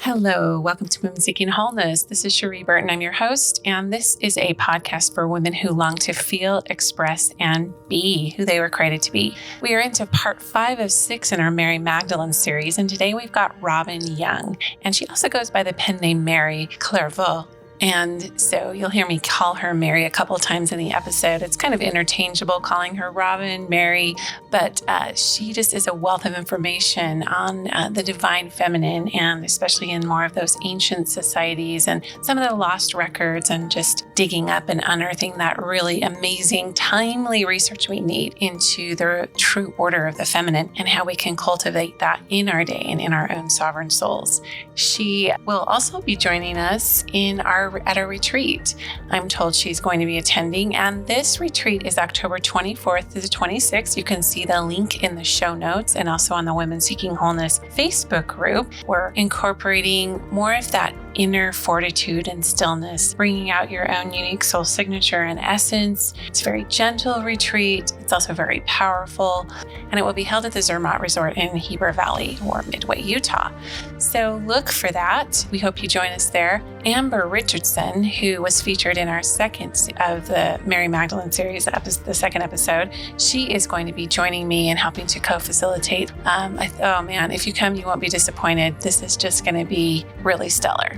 Hello, welcome to Women Seeking Wholeness. This is Cherie Burton. I'm your host, and this is a podcast for women who long to feel, express, and be who they were created to be. We are into part 5 of 6 in our Mary Magdalene series, and today we've got Robin Young, and she also goes by the pen name Mary Clairveaux. And so you'll hear me call her Mary a couple times in the episode. It's kind of interchangeable calling her Robin, Mary, but she just is a wealth of information on the divine feminine, and especially in more of those ancient societies and some of the lost records, and just digging up and unearthing that really amazing, timely research we need into the true order of the feminine and how we can cultivate that in our day and in our own sovereign souls. She will also be joining us at our retreat. I'm told she's going to be attending, and this retreat is October 24th to the 26th. You can see the link in the show notes and also on the Women Seeking Wholeness Facebook group. We're incorporating more of that inner fortitude and stillness, bringing out your own unique soul signature and essence. It's a very gentle retreat. It's also very powerful, and it will be held at the Zermatt Resort in Heber Valley or Midway, Utah. So look for that. We hope you join us there. Amber Richardson, who was featured in our second of the Mary Magdalene series, the second episode, she is going to be joining me and helping to co-facilitate. If you come, you won't be disappointed. This is just going to be really stellar.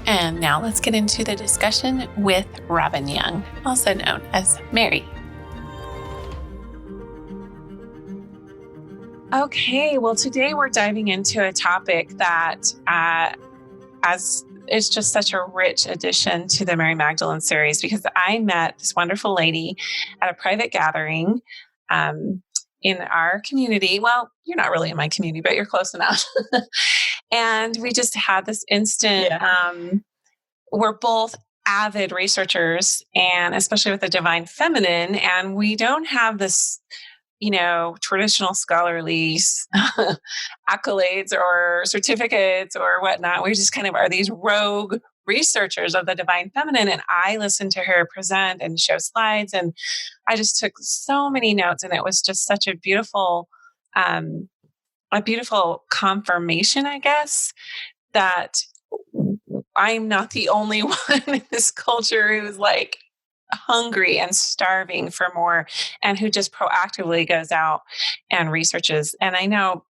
And now let's get into the discussion with Robin Young, also known as Mary. Okay, well, today we're diving into a topic that is just such a rich addition to the Mary Magdalene series, because I met this wonderful lady at a private gathering in our community. Well, you're not really in my community, but you're close enough. And we just had this instant, we're both avid researchers, and especially with the divine feminine, and we don't have this, traditional scholarly accolades or certificates or whatnot. We just kind of are these rogue researchers of the divine feminine. And I listened to her present and show slides, and I just took so many notes, and it was just such a beautiful confirmation, I guess, that I'm not the only one in this culture who's like hungry and starving for more, and who just proactively goes out and researches. And I know,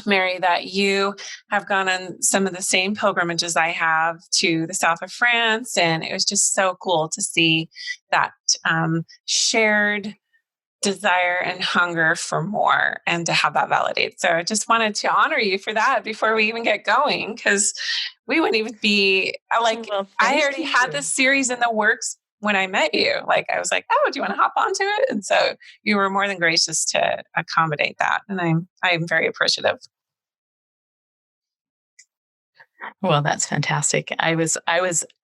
Mary, that you have gone on some of the same pilgrimages I have to the south of France, and it was just so cool to see that shared desire and hunger for more, and to have that validated. So I just wanted to honor you for that before we even get going, because we wouldn't even be like, I already had this series in the works when I met you. Like, I was like, oh, do you want to hop onto it? And so you were more than gracious to accommodate that. And I'm very appreciative. Well, that's fantastic. I was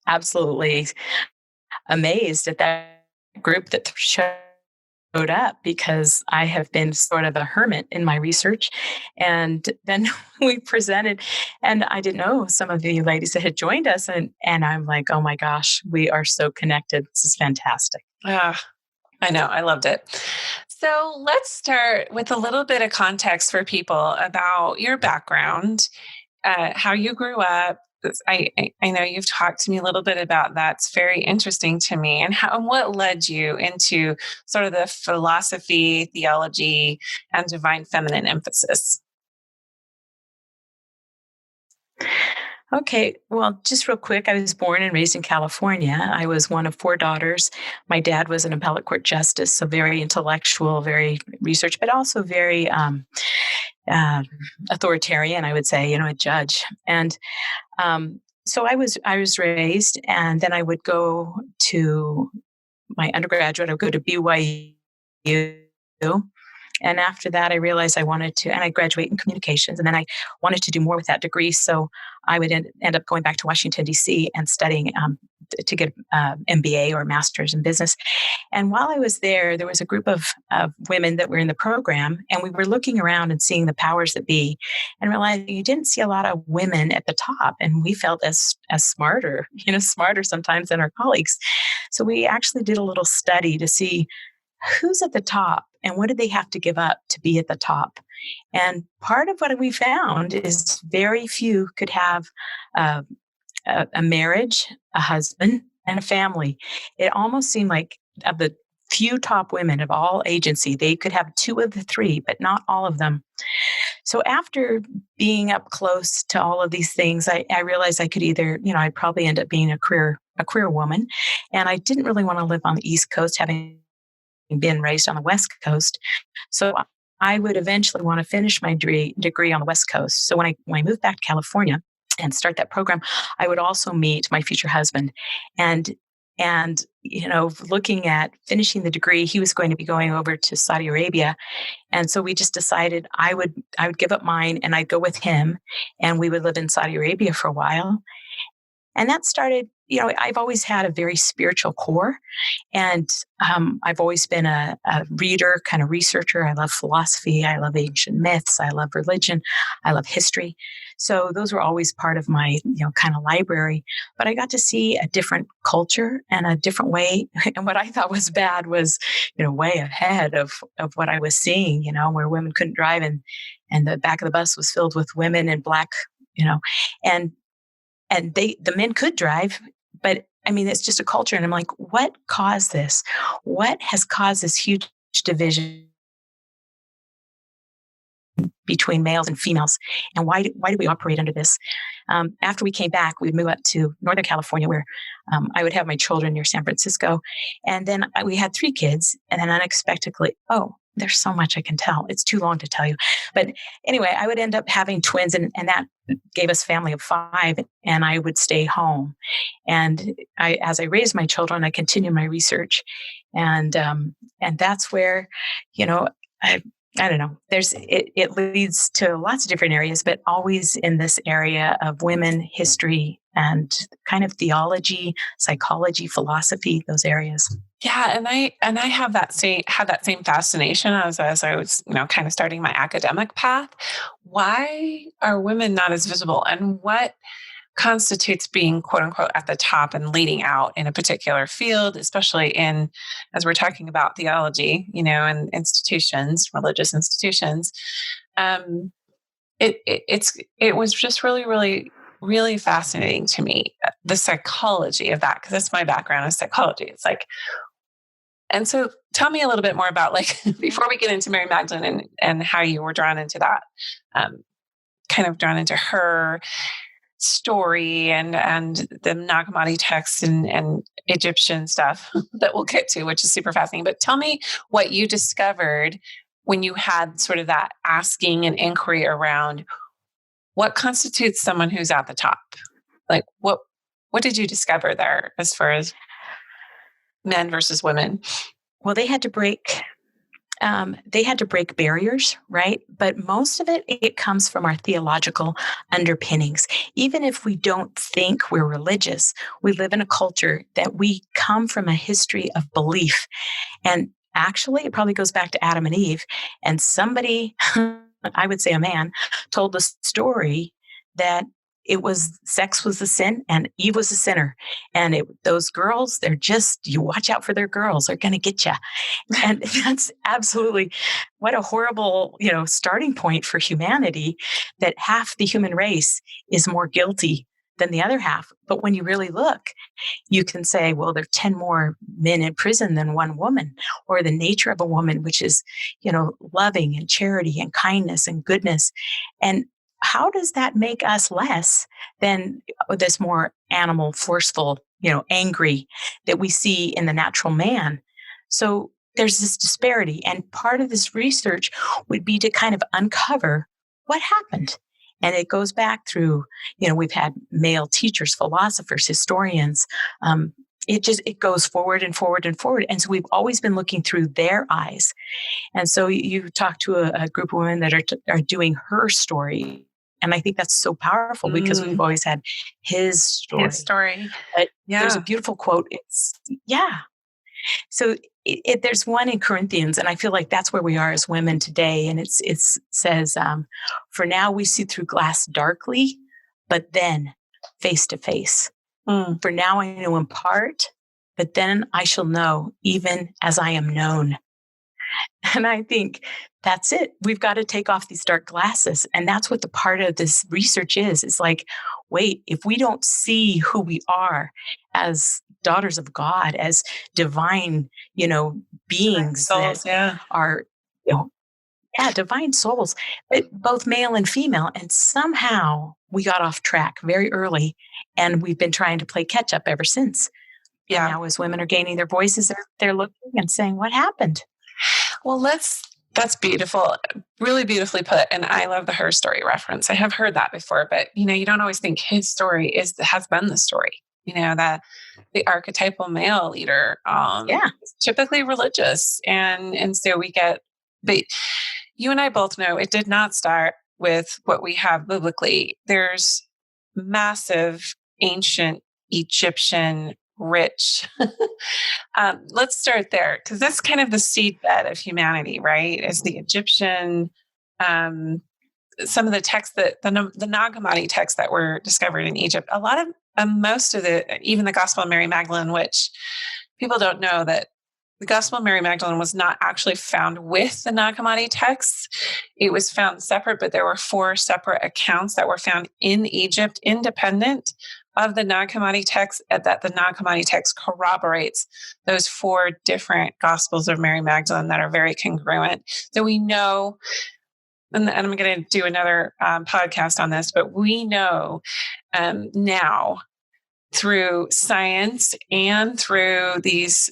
absolutely amazed at that group that showed up, because I have been sort of a hermit in my research. And then we presented, and I didn't know some of the ladies that had joined us. And I'm like, oh my gosh, we are so connected. This is fantastic. I know. I loved it. So let's start with a little bit of context for people about your background, how you grew up. I know you've talked to me a little bit about that. It's very interesting to me. And what led you into sort of the philosophy, theology, and divine feminine emphasis? Okay, well, just real quick, I was born and raised in California. I was one of 4 daughters. My dad was an appellate court justice, so very intellectual, very research, but also very authoritarian, I would say, a judge. And so I was raised, and then I would go to my undergraduate. I would go to BYU. And after that, I realized I wanted to, and I graduate in communications, and then I wanted to do more with that degree. So I would end up going back to Washington, D.C. and studying to get MBA or master's in business. And while I was there was a group of women that were in the program, and we were looking around and seeing the powers that be, and realizing you didn't see a lot of women at the top, and we felt as smarter sometimes than our colleagues. So we actually did a little study to see who's at the top and what did they have to give up to be at the top? And part of what we found is very few could have uh, a marriage, a husband, and a family. It almost seemed like of the few top women of all agency, they could have two of the three, but not all of them. So after being up close to all of these things, I realized I could either, I'd probably end up being a career woman. And I didn't really want to live on the East Coast, having been raised on the West Coast. So I would eventually want to finish my degree on the West Coast. So when I moved back to California and start that program, I would also meet my future husband. And looking at finishing the degree, he was going to be going over to Saudi Arabia. And so we just decided I would give up mine and I'd go with him, and we would live in Saudi Arabia for a while. And that started, I've always had a very spiritual core. And I've always been a reader, kind of researcher. I love philosophy. I love ancient myths. I love religion. I love history. So those were always part of my, kind of library. But I got to see a different culture and a different way. And what I thought was bad was, way ahead of what I was seeing, where women couldn't drive and the back of the bus was filled with women in black, and the men could drive, but I mean, it's just a culture. And I'm like, what caused this? What has caused this huge division between males and females? And why do we operate under this? After we came back, we'd move up to Northern California, where I would have my children near San Francisco. And then we had 3 kids. And then unexpectedly, there's so much I can tell. It's too long to tell you. But anyway, I would end up having twins, and that gave us a family of 5, and I would stay home. And as I raised my children, I continued my research. And that's where, I don't know, it leads to lots of different areas, but always in this area of women, history, and kind of theology, psychology, philosophy, those areas. Yeah, and I have that same fascination as I was, kind of starting my academic path. Why are women not as visible, and what constitutes being quote unquote at the top and leading out in a particular field, especially as we're talking about theology, and institutions, religious institutions. It was just really, really, really fascinating to me, the psychology of that, because that's my background is psychology. It's like, and so tell me a little bit more about, like, before we get into Mary Magdalene and how you were drawn into that, kind of drawn into her story and the Nag Hammadi texts and Egyptian stuff that we'll get to, which is super fascinating. But tell me what you discovered when you had sort of that asking and inquiry around what constitutes someone who's at the top. Like, what did you discover there as far as men versus women? Well, they had to break barriers, right? But most of it comes from our theological underpinnings. Even if we don't think we're religious, we live in a culture that we come from a history of belief. And actually, it probably goes back to Adam and Eve. And somebody, I would say a man, told the story that sex was the sin and Eve was a sinner. And those girls, you watch out for their girls, they're going to get you. And that's absolutely, what a horrible, starting point for humanity, that half the human race is more guilty than the other half. But when you really look, you can say, well, there are 10 more men in prison than one woman, or the nature of a woman, which is, loving and charity and kindness and goodness. And how does that make us less than this more animal, forceful, angry that we see in the natural man? So there's this disparity. And part of this research would be to kind of uncover what happened. And it goes back through, we've had male teachers, philosophers, historians. It goes forward and forward and forward. And so we've always been looking through their eyes. And so you talk to a group of women that are doing her story. And I think that's so powerful because we've always had his story. His story. But there's a beautiful quote. So there's one in Corinthians, and I feel like that's where we are as women today. And it says, for now we see through glass darkly, but then face to face. For now I know in part, but then I shall know even as I am known. And I think that's it. We've got to take off these dark glasses. And that's what the part of this research is. It's like, wait, if we don't see who we are as daughters of God, as divine, beings Souls, that are, you know, divine souls, but both male and female. And somehow we got off track very early, and we've been trying to play catch up ever since. Yeah. And now as women are gaining their voices, they're looking and saying, what happened? Well, that's beautiful. Really beautifully put. And I love the her story reference. I have heard that before, but you don't always think his story has been the story. That the archetypal male leader is typically religious. And so we get, but you and I both know it did not start with what we have biblically. There's massive ancient Egyptian rich. Let's start there, because that's kind of the seedbed of humanity, right? Is the Egyptian, some of the texts that the Nag Hammadi texts that were discovered in Egypt, a lot of most of even the Gospel of Mary Magdalene, which people don't know that the Gospel of Mary Magdalene was not actually found with the Nag Hammadi texts. It was found separate, but there were 4 separate accounts that were found in Egypt, independent of the Nag Hammadi text, that the Nag Hammadi text corroborates those 4 different Gospels of Mary Magdalene that are very congruent. So we know, and I'm going to do another podcast on this, but we know now through science and through these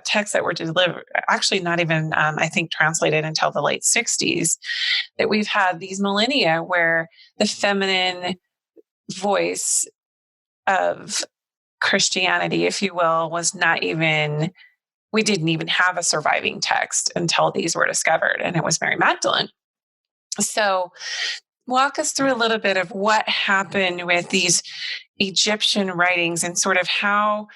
texts that were delivered, actually not even, I think, translated until the late 60s, that we've had these millennia where the feminine voice of Christianity, if you will, was not even, we didn't even have a surviving text until these were discovered, and it was Mary Magdalene. So walk us through a little bit of what happened with these Egyptian writings and sort of how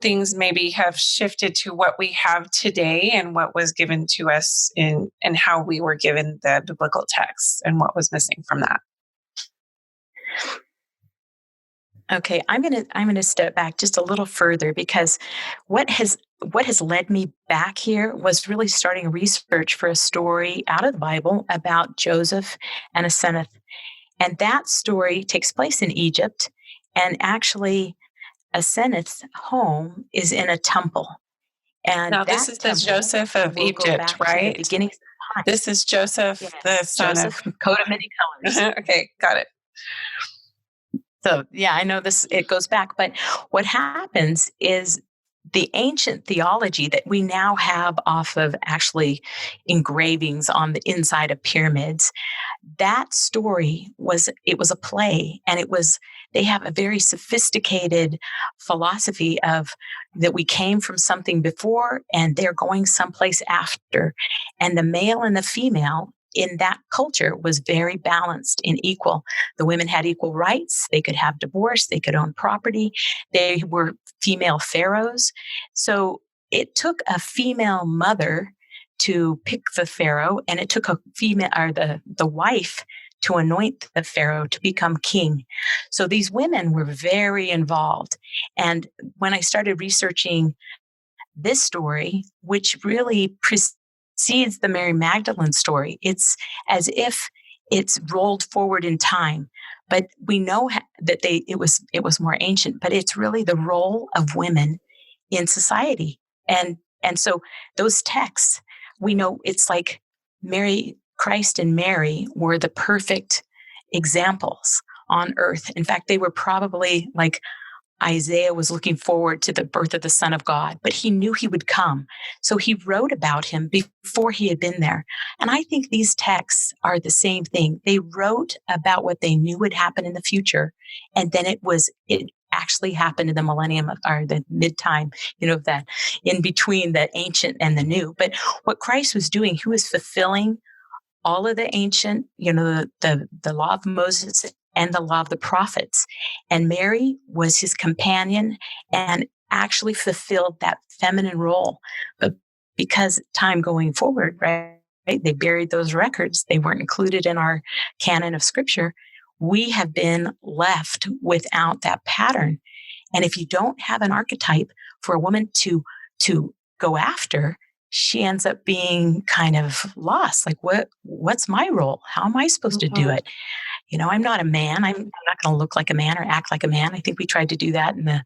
things maybe have shifted to what we have today and what was given to us and how we were given the biblical texts and what was missing from that. Okay, I'm gonna step back just a little further, because what has led me back here was really starting research for a story out of the Bible about Joseph and Aseneth. And that story takes place in Egypt, and actually Aseneth's home is in a temple. And now this is the Joseph of Egypt, right? The beginning of time. This is Joseph, the son Joseph, of coat of many colors. Okay, got it. So, I know it goes back, but what happens is the ancient theology that we now have off of actually engravings on the inside of pyramids, that story was a play, and they have a very sophisticated philosophy of that we came from something before and they're going someplace after. And the male and the female in that culture was very balanced and equal. The women had equal rights. They could have divorce. They could own property. They were female pharaohs. So it took a female mother to pick the pharaoh, and it took a female, or the wife, to anoint the pharaoh to become king. So these women were very involved. And when I started researching this story, which really precedes the Mary Magdalene story, it's as if it's rolled forward in time. But we know that it was more ancient, but it's really the role of women in society. And so those texts, we know it's like Christ and Mary were the perfect examples on earth. In fact, they were probably like Isaiah was looking forward to the birth of the Son of God, but he knew he would come. So he wrote about him before he had been there. And I think these texts are the same thing. They wrote about what they knew would happen in the future. And then it actually happened in the millennium or the mid-time, that in between the ancient and the new. But what Christ was doing, he was fulfilling all of the ancient, the law of Moses and the law of the prophets. And Mary was his companion and actually fulfilled that feminine role. But because time going forward, right, they buried those records. They weren't included in our canon of scripture. We have been left without that pattern. And if you don't have an archetype for a woman to go after, she ends up being kind of lost. Like, what's my role? How am I supposed to do it? I'm not a man. I'm not going to look like a man or act like a man. I think we tried to do that in the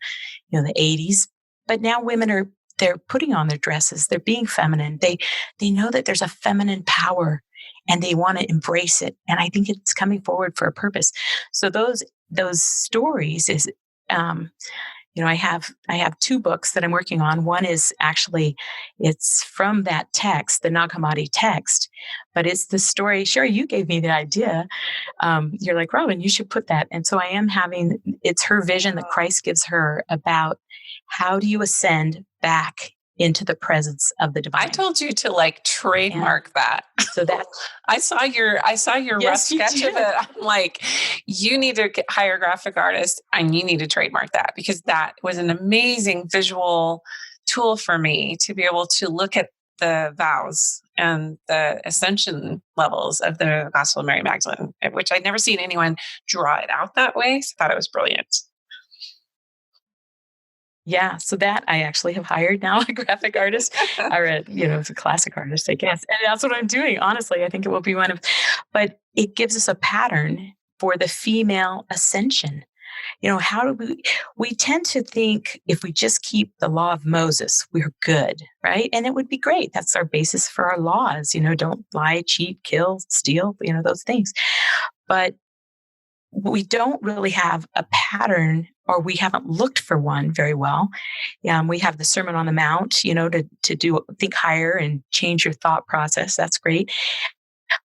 80s. But now women they're putting on their dresses. They're being feminine. They know that there's a feminine power and they want to embrace it. And I think it's coming forward for a purpose. So those stories is, I have two books that I'm working on. One is actually, it's from that text, the Nag Hammadi text, but it's the story. Sherry, you gave me the idea. You're like, Robin, you should put that. And so I am it's her vision that Christ gives her about how do you ascend back into the presence of the divine. I told you to trademark that. So that I saw your rough sketch of it. I'm like, you need to hire a graphic artist and you need to trademark that, because that was an amazing visual tool for me to be able to look at the vows and the ascension levels of the Gospel of Mary Magdalene, which I'd never seen anyone draw it out that way. So I thought it was brilliant. Yeah, so that I actually have hired now a graphic artist, or it's a classic artist, I guess. And that's what I'm doing. Honestly, I think it will be but it gives us a pattern for the female ascension. How do we tend to think if we just keep the law of Moses, we're good, right? And it would be great. That's our basis for our laws. Don't lie, cheat, kill, steal, those things. But we don't really have a pattern, or we haven't looked for one very well. We have the Sermon on the Mount, to think higher and change your thought process. That's great.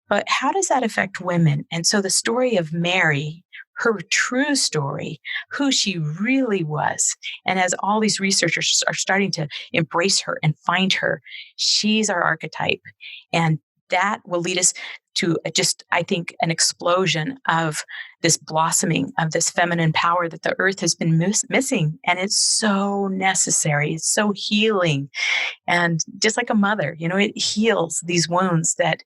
But how does that affect women? And so the story of Mary, her true story, who she really was, and as all these researchers are starting to embrace her and find her, she's our archetype. And that will lead us to I think, an explosion of this blossoming of this feminine power that the earth has been missing. And it's so necessary. It's so healing. And just like a mother, it heals these wounds that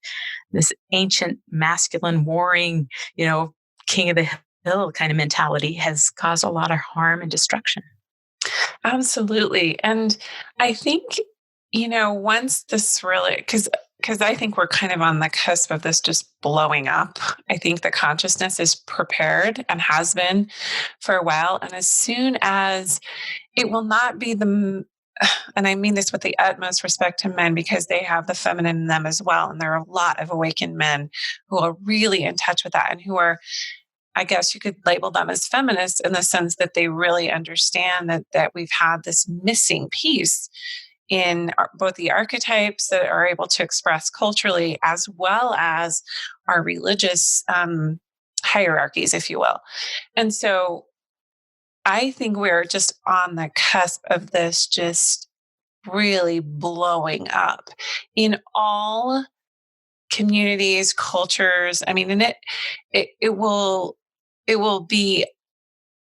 this ancient masculine warring, king of the hill kind of mentality has caused a lot of harm and destruction. Absolutely. And I think, once this really, because I think we're kind of on the cusp of this just blowing up. I think the consciousness is prepared and has been for a while. And as soon as it will not be and I mean this with the utmost respect to men, because they have the feminine in them as well. And there are a lot of awakened men who are really in touch with that and who are, I guess you could label them as feminists in the sense that they really understand that we've had this missing piece in both the archetypes that are able to express culturally, as well as our religious hierarchies, if you will. And so I think we're just on the cusp of this just really blowing up in all communities, cultures. I mean, and it will be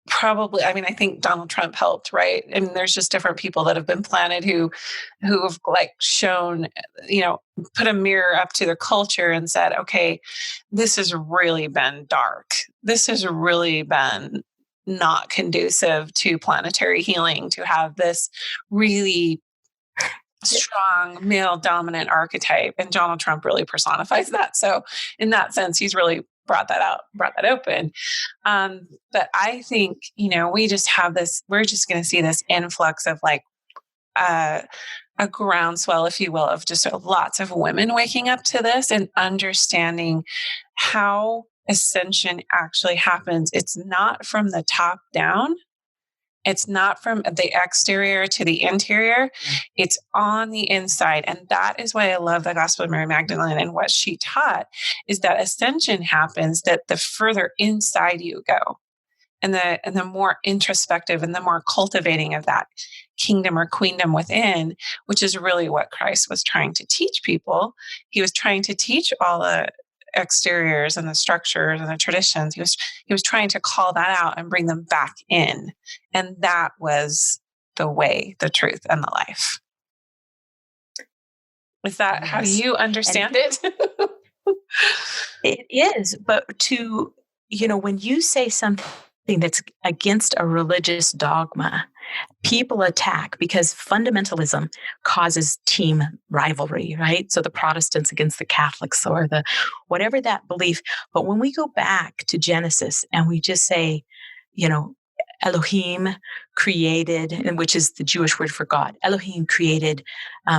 probably, I think Donald Trump helped, right? And there's just different people that have been planted who have shown, put a mirror up to their culture and said, okay, this has really been dark. This has really been not conducive to planetary healing, to have this really strong male dominant archetype. And Donald Trump really personifies that. So in that sense, he's really brought that open. But I think, we just have this, we're just going to see this influx of a groundswell, if you will, of just lots of women waking up to this and understanding how ascension actually happens. It's not from the top down. It's not from the exterior to the interior. It's on the inside. And that is why I love the Gospel of Mary Magdalene, and what she taught is that ascension happens that the further inside you go, and the more introspective and the more cultivating of that kingdom or queendom within, which is really what Christ was trying to teach people. He was trying to teach all the exteriors and the structures and the traditions. He was trying to call that out and bring them back in. And that was the way, the truth, and the life. Is that how you understand it? It is. But when you say something that's against a religious dogma, People attack because fundamentalism causes team rivalry, right? So the Protestants against the Catholics or the whatever that belief. But when we go back to Genesis and we just say, you know, Elohim created, and which is the Jewish word for God, Elohim created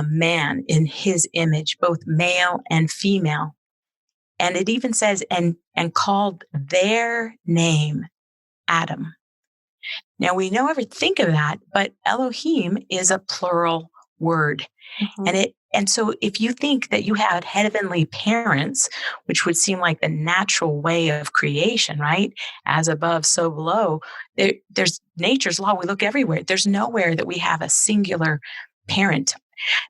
man in his image, both male and female. And it even says, and called their name Adam. Now, we never think of that, but Elohim is a plural word. Mm-hmm. And so if you think that you had heavenly parents, which would seem like the natural way of creation, right? As above, so below, there's nature's law. We look everywhere. There's nowhere that we have a singular parent.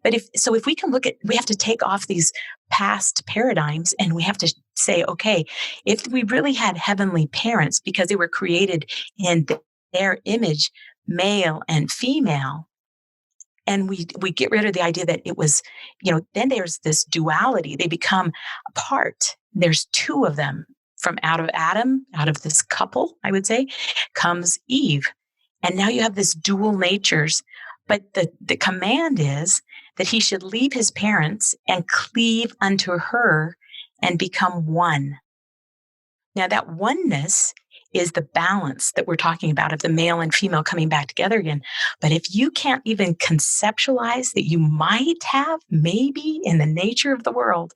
But if we can we have to take off these past paradigms and we have to say, okay, if we really had heavenly parents because they were created in their image, male and female, and we get rid of the idea that it was, then there's this duality. They become apart. There's two of them. From out of Adam, out of this couple, I would say, comes Eve. And now you have this dual natures. But the command is that he should leave his parents and cleave unto her and become one. Now that oneness is the balance that we're talking about of the male and female coming back together again. But if you can't even conceptualize that you might have, maybe in the nature of the world,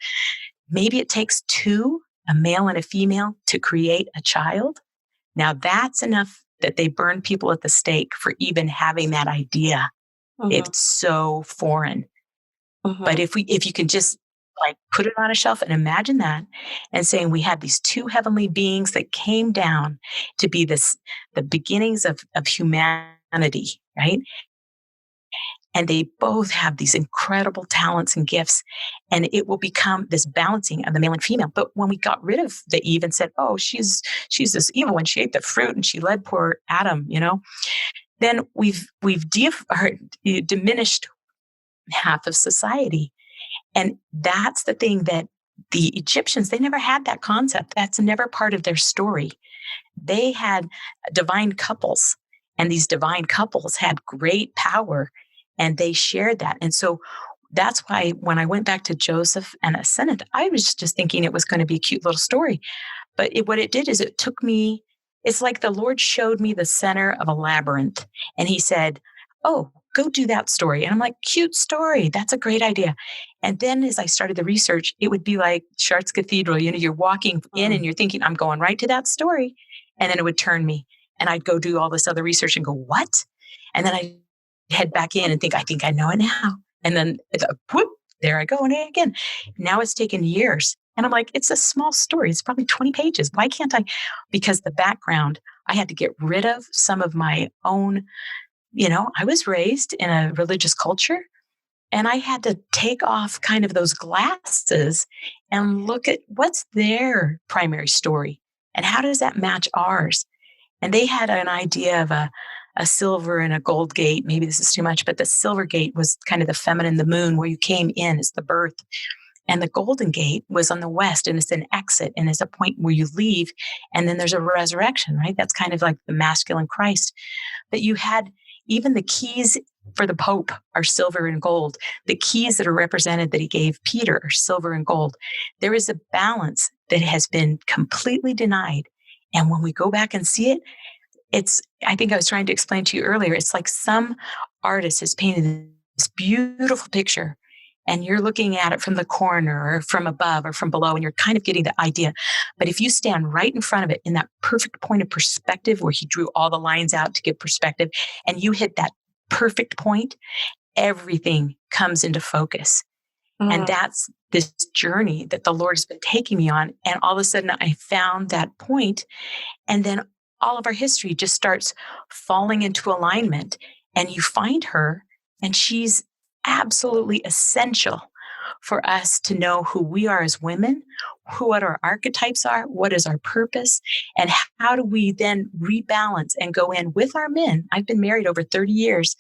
maybe it takes two, a male and a female, to create a child. Now that's enough that they burn people at the stake for even having that idea. Mm-hmm. It's so foreign. Mm-hmm. But if you can just put it on a shelf and imagine that and saying we had these two heavenly beings that came down to be the beginnings of humanity, right? And they both have these incredible talents and gifts, and it will become this balancing of the male and female. But when we got rid of the Eve and said, oh, she's this evil when she ate the fruit and she led poor Adam, then we've diminished half of society. And that's the thing that the Egyptians, they never had that concept. That's never part of their story. They had divine couples, and these divine couples had great power, and they shared that. And so that's why when I went back to Joseph and Aseneth, I was just thinking it was going to be a cute little story. But what it did is it took me, it's like the Lord showed me the center of a labyrinth, and he said, oh, go do that story. And I'm like, cute story. That's a great idea. And then as I started the research, it would be like Chartres Cathedral. You're walking in and you're thinking, I'm going right to that story. And then it would turn me and I'd go do all this other research and go, what? And then I head back in and think I know it now. And then whoop, there I go. And again, now it's taken years. And I'm like, it's a small story. It's probably 20 pages. Why can't I? Because the background, I had to get rid of some of my own. I was raised in a religious culture, and I had to take off kind of those glasses and look at what's their primary story and how does that match ours. And they had an idea of a silver and a gold gate. Maybe this is too much, but the silver gate was kind of the feminine, the moon, where you came in as the birth. And the golden gate was on the west, and it's an exit, and it's a point where you leave, and then there's a resurrection, right? That's kind of like the masculine Christ. But you had even the keys for the Pope are silver and gold. The keys that are represented that he gave Peter are silver and gold. There is a balance that has been completely denied. And when we go back and see it, I think I was trying to explain to you earlier, it's like some artist has painted this beautiful picture, and you're looking at it from the corner or from above or from below, and you're kind of getting the idea. But if you stand right in front of it in that perfect point of perspective where he drew all the lines out to give perspective, and you hit that perfect point, everything comes into focus. Mm. And that's this journey that the Lord has been taking me on. And all of a sudden I found that point, and then all of our history just starts falling into alignment, and you find her, and she's absolutely essential for us to know who we are as women, what our archetypes are, what is our purpose, and how do we then rebalance and go in with our men. I've been married over 30 years,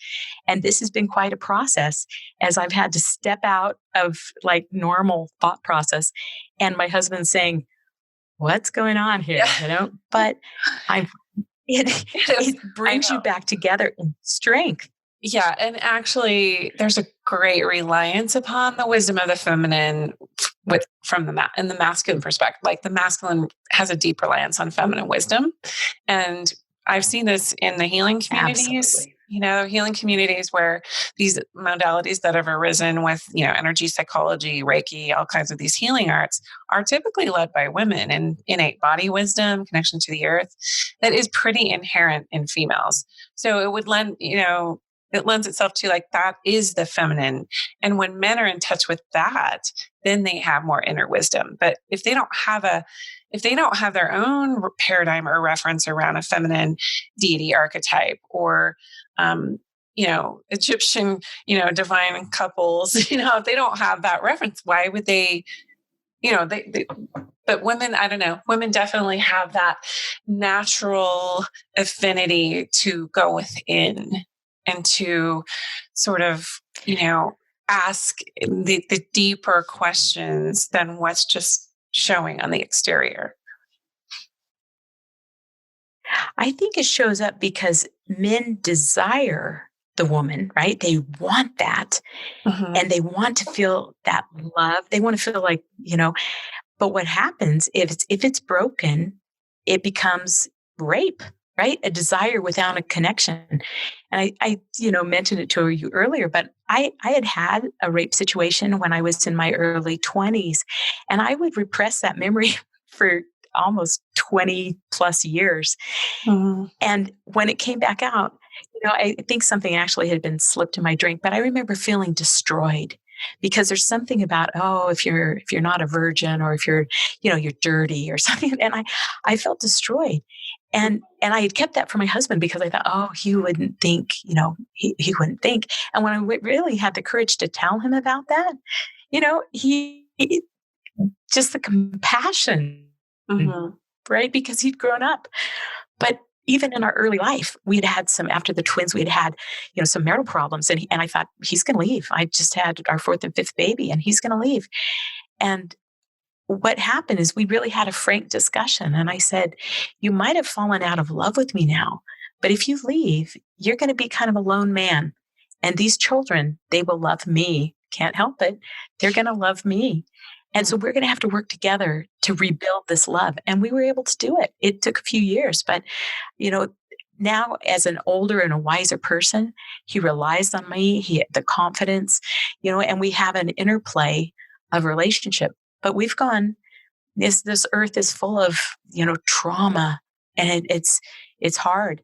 and this has been quite a process as I've had to step out of like normal thought process. And my husband's saying, what's going on here? But it brings you back together in strength. Yeah. And actually, there's a great reliance upon the wisdom of the feminine from in the masculine perspective. Like the masculine has a deep reliance on feminine wisdom. And I've seen this in the healing communities. Absolutely. Healing communities where these modalities that have arisen with, energy psychology, Reiki, all kinds of these healing arts are typically led by women, and innate body wisdom, connection to the earth, that is pretty inherent in females. So it would it lends itself to like, that is the feminine. And when men are in touch with that, then they have more inner wisdom. But if they don't have their own paradigm or reference around a feminine deity archetype or, Egyptian, divine couples, if they don't have that reference, why would they, but women, I don't know, women definitely have that natural affinity to go within and to sort of, ask the deeper questions than what's just showing on the exterior. I think it shows up because men desire the woman, right? They want that. Mm-hmm. And they want to feel that love. They want to feel like, but what happens if it's broken, it becomes rape, right? A desire without a connection. And I mentioned it to you earlier, but I had a rape situation when I was in my early 20s, and I would repress that memory for almost 20 plus years. Mm-hmm. And when it came back out, I think something actually had been slipped in my drink, but I remember feeling destroyed because there's something about, if you're not a virgin or if you're dirty or something. And I felt destroyed. And I had kept that for my husband because I thought, he wouldn't think, he wouldn't think. And when I really had the courage to tell him about that, he just the compassion, mm-hmm. right? Because he'd grown up. But even in our early life, after the twins, we had some marital problems. And I thought, he's going to leave. I just had our fourth and fifth baby and he's going to leave. And what happened is we really had a frank discussion. And I said, you might have fallen out of love with me now, but if you leave, you're going to be kind of a lone man. And these children, they will love me. Can't help it. They're going to love me. And so we're going to have to work together to rebuild this love. And we were able to do it. It took a few years, but, now as an older and a wiser person, he relies on me. He had the confidence, and we have an interplay of relationship. But we've gone, this earth is full of, trauma, and it's hard.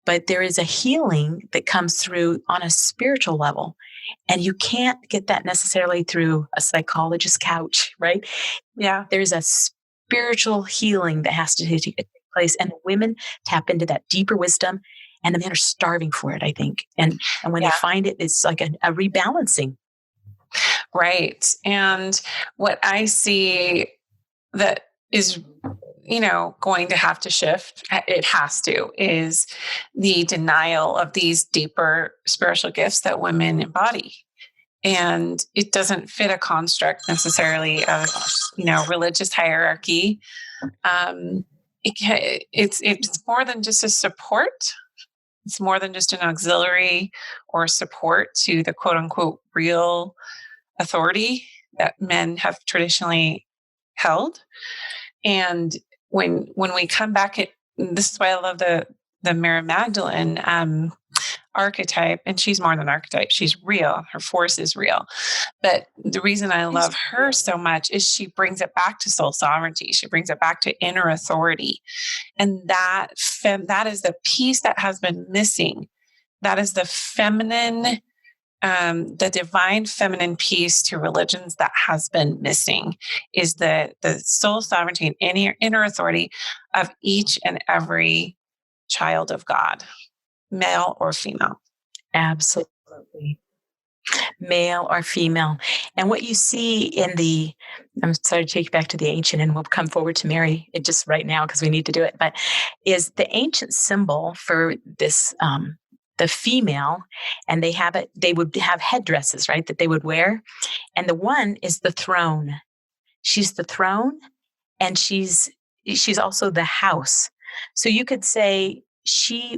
But there is a healing that comes through on a spiritual level. And you can't get that necessarily through a psychologist's couch, right? Yeah. There's a spiritual healing that has to take place. And women tap into that deeper wisdom, and the men are starving for it, I think. And when they find it, it's like a rebalancing. Right. And what I see that is, going to have to shift, it has to, is the denial of these deeper spiritual gifts that women embody. And it doesn't fit a construct necessarily of, religious hierarchy. It's more than just a support. It's more than just an auxiliary or support to the quote unquote real authority that men have traditionally held. And when we come back this is why I love the Mary Magdalene archetype, and she's more than archetype. She's real. Her force is real. But the reason I love her so much is she brings it back to soul sovereignty. She brings it back to inner authority. And that is the piece that has been missing. That is the feminine, the divine feminine piece to religions that has been missing, is the soul sovereignty and inner authority of each and every child of God, male or female. Absolutely. Male or female. And what you see I'm sorry to take you back to the ancient, and we'll come forward to Mary just right now because we need to do it, but is the ancient symbol for this, the female, and they would have headdresses, right, that they would wear. And the one is the throne. She's the throne, and she's also the house. So you could say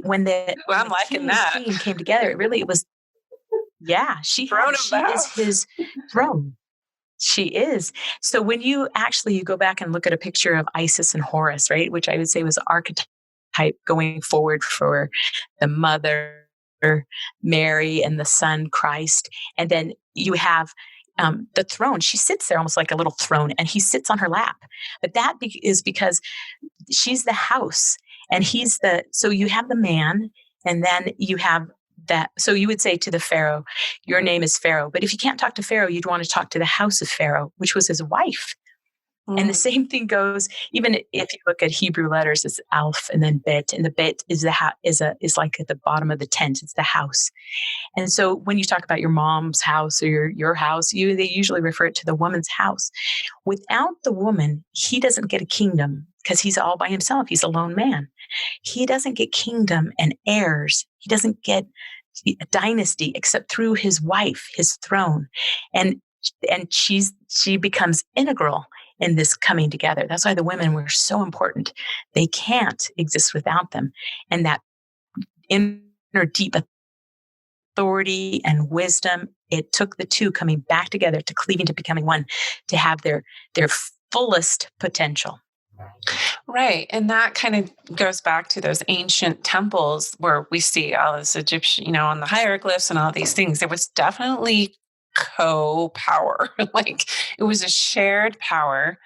when Well, I'm the liking king and that. queen came together, it was, she Throne of she the is house. his throne. She is. So when you go back and look at a picture of Isis and Horus, right, which I would say was archetype going forward for the mother, Mary, and the son, Christ. And then you have the throne. She sits there almost like a little throne, and he sits on her lap. But that is because she's the house, and so you have the man, and then you have that. So you would say to the Pharaoh, your name is Pharaoh. But if you can't talk to Pharaoh, you'd want to talk to the house of Pharaoh, which was his wife. And the same thing goes, even if you look at Hebrew letters, it's Alf and then Bet, and the Bet is is like at the bottom of the tent. It's the house. And so when you talk about your mom's house or your house, they usually refer it to the woman's house. Without the woman, he doesn't get a kingdom because he's all by himself. He's a lone man. He doesn't get kingdom and heirs. He doesn't get a dynasty except through his wife, his throne. And she becomes integral in this coming together. That's why the women were so important. They can't exist without them. And that inner deep authority and wisdom, it took the two coming back together to cleaving to becoming one, to have their fullest potential. Right. And that kind of goes back to those ancient temples where we see all this Egyptian, on the hieroglyphs and all these things. There was definitely co-power. Like it was a shared power.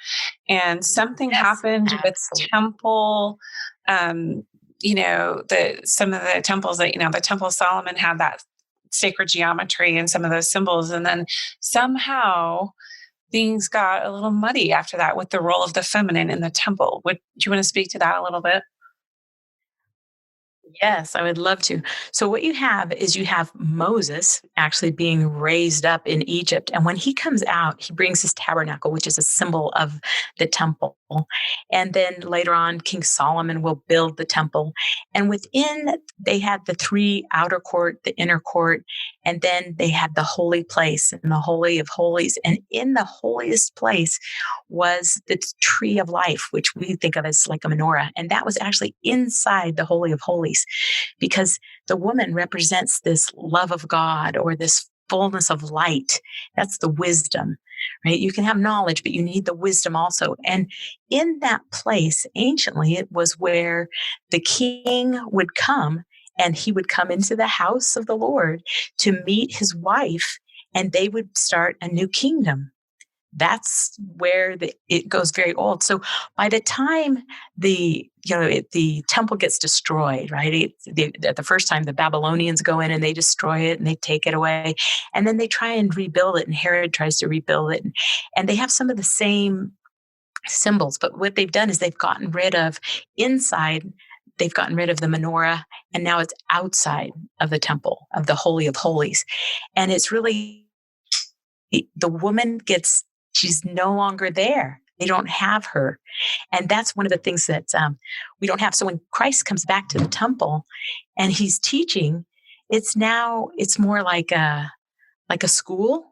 And something happened with temple, some of the temples that, the Temple of Solomon had that sacred geometry and some of those symbols. And then somehow things got a little muddy after that with the role of the feminine in the temple. Do you want to speak to that a little bit? Yes, I would love to. So what you have is Moses actually being raised up in Egypt. And when he comes out, he brings his tabernacle, which is a symbol of the temple. And then later on, King Solomon will build the temple. And within, they had the three outer court, the inner court, and then they had the holy place and the holy of holies. And in the holiest place was the tree of life, which we think of as like a menorah. And that was actually inside the holy of holies, because the woman represents this love of God or this fullness of light. That's the wisdom, right? You can have knowledge, but you need the wisdom also. And in that place, anciently, it was where the king would come, and he would come into the house of the Lord to meet his wife, and they would start a new kingdom. That's where it goes very old. So by the time the temple gets destroyed, right? The first time the Babylonians go in and they destroy it and they take it away, and then they try and rebuild it, and Herod tries to rebuild it, and they have some of the same symbols. But what they've done is they've gotten rid of inside. They've gotten rid of the menorah, and now it's outside of the temple of the Holy of Holies, and it's really the woman gets. She's no longer there. They don't have her. And that's one of the things that we don't have. So when Christ comes back to the temple and he's teaching, it's more like a school,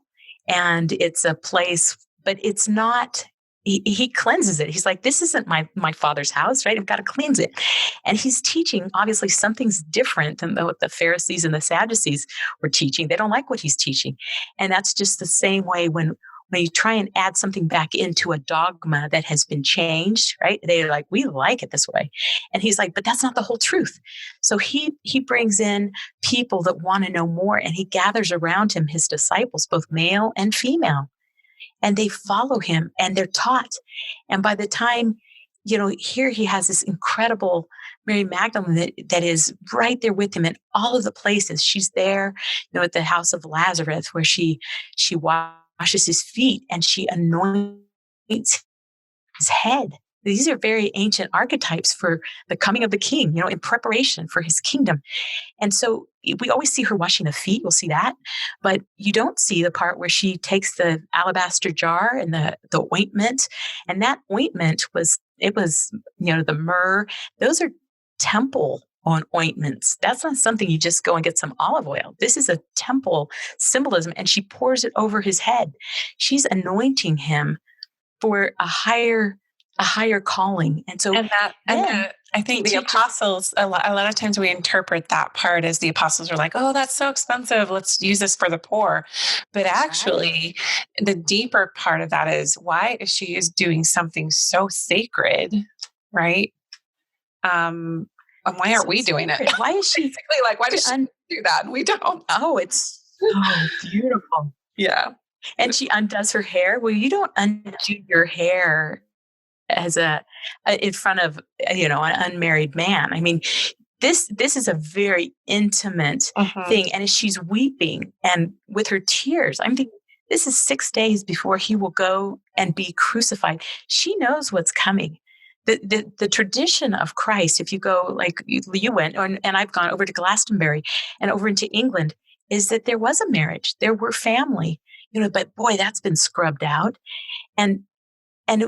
and it's a place, but it's not, he cleanses it. He's like, this isn't my Father's house, right? I've got to cleanse it. And he's teaching, obviously something's different than what the Pharisees and the Sadducees were teaching. They don't like what he's teaching. And that's just the same way when you try and add something back into a dogma that has been changed, right? They're like, we like it this way. And he's like, but that's not the whole truth. So he brings in people that want to know more, and he gathers around him his disciples, both male and female, and they follow him and they're taught. And by the time, here he has this incredible Mary Magdalene that is right there with him in all of the places. She's there, at the house of Lazarus, where she washes his feet and she anoints his head. These are very ancient archetypes for the coming of the king, in preparation for his kingdom. And so we always see her washing the feet. We'll see that. But you don't see the part where she takes the alabaster jar and the ointment. And that ointment was the myrrh. Those are temple on ointments. That's not something you just go and get some olive oil. This is a temple symbolism. And she pours it over his head. She's anointing him for a higher a higher calling. And so I think the apostles, a lot of times we interpret that part as the apostles are like, oh, that's so expensive. Let's use this for the poor. But actually, the deeper part of that is, why is she doing something so sacred, right? And why aren't we doing it? Why is she basically like, why does she do that? And we don't. Oh, it's so beautiful. Yeah. And she undoes her hair. Well, you don't undo your hair as in front of, an unmarried man. I mean, this is a very intimate thing. And as she's weeping and with her tears, I'm thinking, this is 6 days before he will go and be crucified. She knows what's coming. The tradition of Christ, if you go like you went, and I've gone over to Glastonbury and over into England, is that there was a marriage, there were family, but boy, that's been scrubbed out. And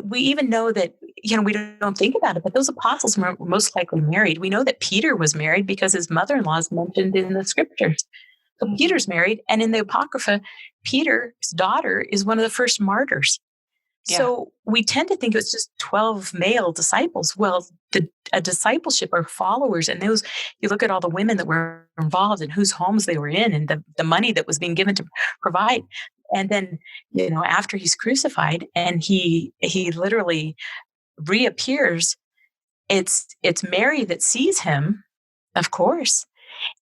we even know that, we don't think about it, but those apostles were most likely married. We know that Peter was married because his mother-in-law is mentioned in the scriptures. So Peter's married. And in the Apocrypha, Peter's daughter is one of the first martyrs. Yeah. So we tend to think it was just 12 male disciples. Well, a discipleship are followers. And those, you look at all the women that were involved and whose homes they were in and the money that was being given to provide. And then, after he's crucified and he literally reappears, it's Mary that sees him, of course.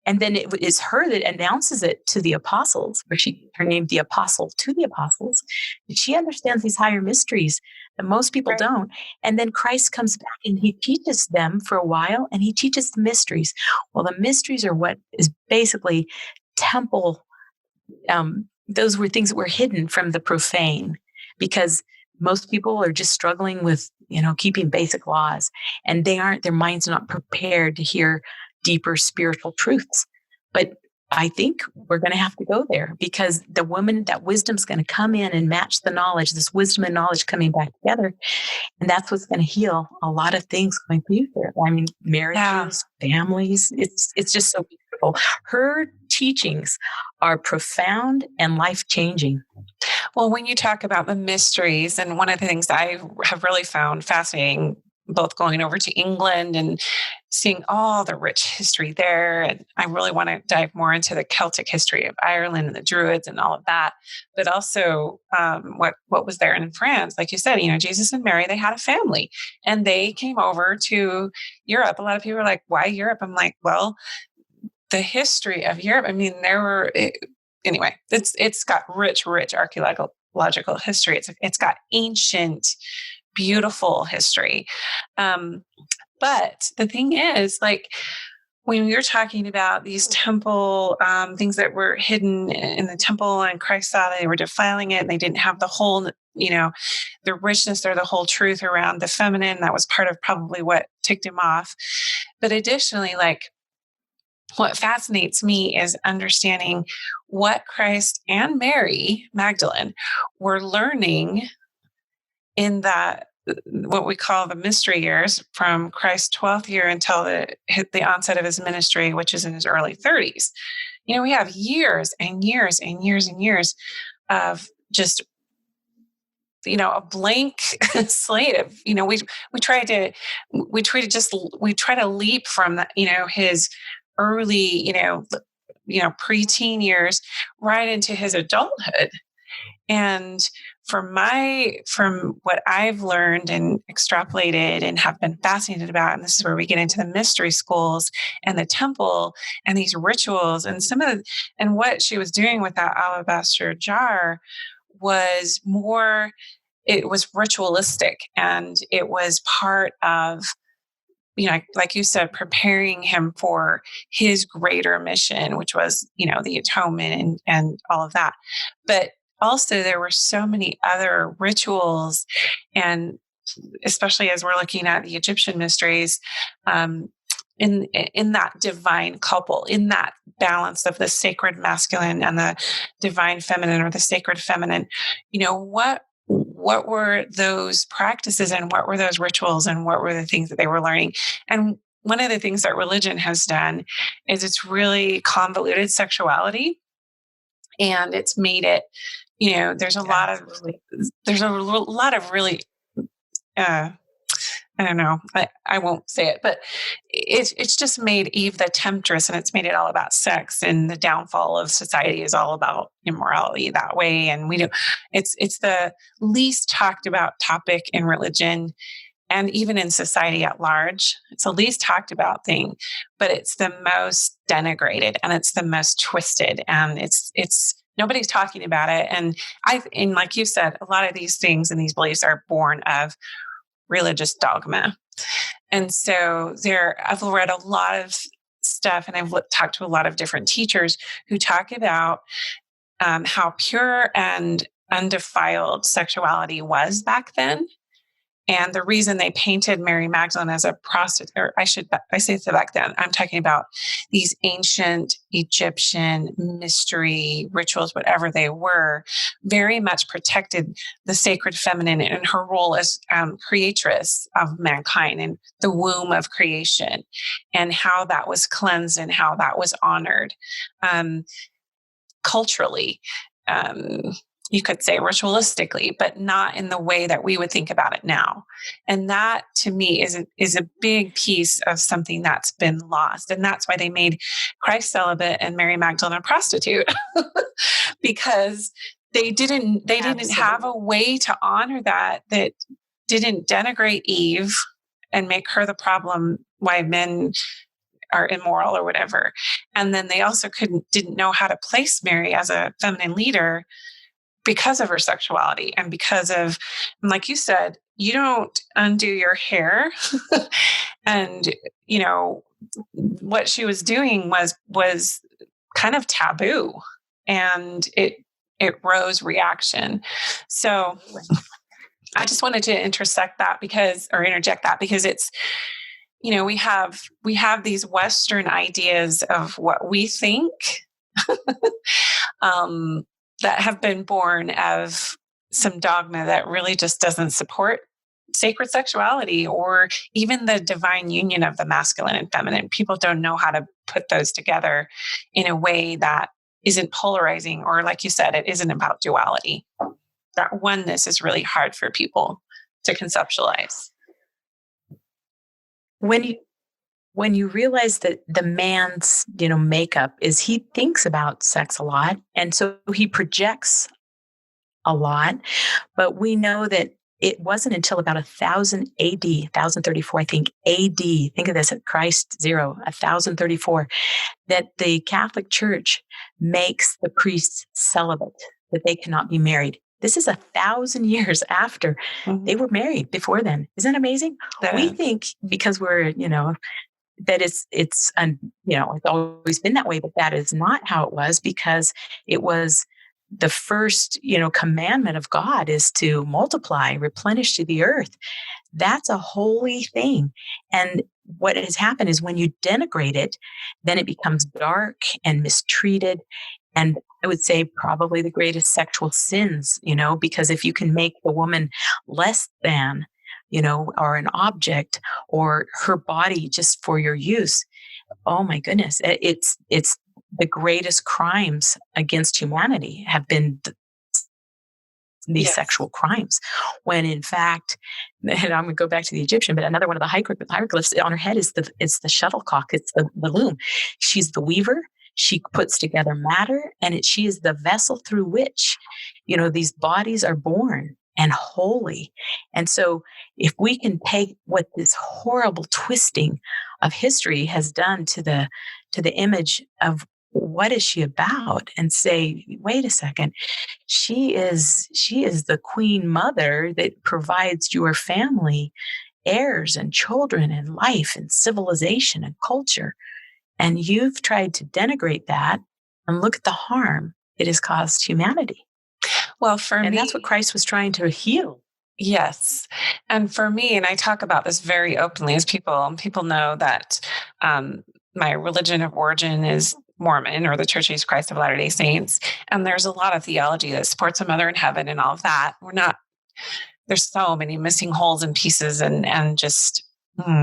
And then it is her that announces it to the apostles, where her name, the apostle to the apostles. She understands these higher mysteries that most people don't. And then Christ comes back and he teaches them for a while, and he teaches the mysteries. Well, the mysteries are what is basically temple. Those were things that were hidden from the profane, because most people are just struggling with, keeping basic laws, and their minds are not prepared to hear deeper spiritual truths. But I think we're going to have to go there, because that wisdom's going to come in and match the knowledge, this wisdom and knowledge coming back together. And that's what's going to heal a lot of things going through there. I mean, marriages, families, it's just so beautiful. Her teachings are profound and life-changing. Well, when you talk about the mysteries, and one of the things I have really found fascinating, both going over to England and seeing all the rich history there. And I really want to dive more into the Celtic history of Ireland and the Druids and all of that. But also what was there in France, like you said, Jesus and Mary, they had a family and they came over to Europe. A lot of people are like, why Europe? I'm like, well, the history of Europe, I mean, anyway, it's got rich archaeological history. It's got ancient, beautiful history. But the thing is, like, when you're talking about these temple things that were hidden in the temple, and Christ saw they were defiling it and they didn't have the whole, the richness or the whole truth around the feminine, that was part of probably what ticked him off. But additionally, like, what fascinates me is understanding what Christ and Mary Magdalene were learning in that, what we call the mystery years, from Christ's 12th year until the onset of his ministry, which is in his early 30s. We have years and years and years and years of just, a blank slate of, we try to leap from that, his early, preteen years right into his adulthood. And from what I've learned and extrapolated and have been fascinated about, and this is where we get into the mystery schools and the temple and these rituals and and what she was doing with that alabaster jar was more, it was ritualistic, and it was part of, like you said, preparing him for his greater mission, which was, the atonement and all of that. But also there were so many other rituals, and especially as we're looking at the Egyptian mysteries, in that divine couple, in that balance of the sacred masculine and the divine feminine, or the sacred feminine, what were those practices and what were those rituals and what were the things that they were learning? And one of the things that religion has done is it's really convoluted sexuality, and it's made it, there's a lot of really I don't know. I won't say it, but it's just made Eve the temptress, and it's made it all about sex, and the downfall of society is all about immorality that way. And we do, it's the least talked about topic in religion and even in society at large. It's the least talked about thing, but it's the most denigrated and it's the most twisted, and it's nobody's talking about it. And like you said, a lot of these things and these beliefs are born of religious dogma. And so I've read a lot of stuff, and I've talked to a lot of different teachers who talk about how pure and undefiled sexuality was back then. And the reason they painted Mary Magdalene as a prostitute, or I say it back then, I'm talking about these ancient Egyptian mystery rituals, whatever they were, very much protected the sacred feminine and her role as creatress of mankind and the womb of creation, and how that was cleansed and how that was honored culturally. You could say ritualistically, but not in the way that we would think about it now. And that to me is a big piece of something that's been lost. And that's why they made Christ celibate and Mary Magdalene a prostitute, because they didn't have a way to honor that didn't denigrate Eve and make her the problem why men are immoral or whatever. And then they also didn't know how to place Mary as a feminine leader because of her sexuality and because of, like you said, you don't undo your hair. And, what she was doing was kind of taboo, and it rose reaction. So I just wanted to interject that because it's, we have these Western ideas of what we think, that have been born of some dogma that really just doesn't support sacred sexuality or even the divine union of the masculine and feminine. People don't know how to put those together in a way that isn't polarizing, or like you said, it isn't about duality. That oneness is really hard for people to conceptualize. When you realize that the man's, makeup is he thinks about sex a lot, and so he projects a lot, but we know that it wasn't until about 1000 AD, 1034, I think, AD, think of this, at Christ 1034, that the Catholic Church makes the priests celibate, that they cannot be married. This is 1,000 years after they were married before then. Isn't that amazing? We think because we're, that it's always been that way, but that is not how it was, because it was the first, commandment of God is to multiply, replenish to the earth. That's a holy thing. And what has happened is when you denigrate it, then it becomes dark and mistreated. And I would say probably the greatest sexual sins, because if you can make the woman less than, or an object, or her body just for your use, oh my goodness, it's the greatest crimes against humanity have been these sexual crimes. When in fact, and I'm going to go back to the Egyptian, but another one of the hieroglyphs on her head is the shuttlecock. It's the loom. She's the weaver. She puts together matter, and she is the vessel through which, these bodies are born and holy. And so if we can take what this horrible twisting of history has done to the image of what is she about, and say, wait a second, she is the queen mother that provides your family heirs and children and life and civilization and culture. And you've tried to denigrate that, and look at the harm it has caused humanity. Well, and that's what Christ was trying to heal. Yes. And for me, and I talk about this very openly as people know that my religion of origin is Mormon, or the Church of Jesus Christ of Latter-day Saints. And there's a lot of theology that supports a mother in heaven and all of that. There's so many missing holes and pieces and just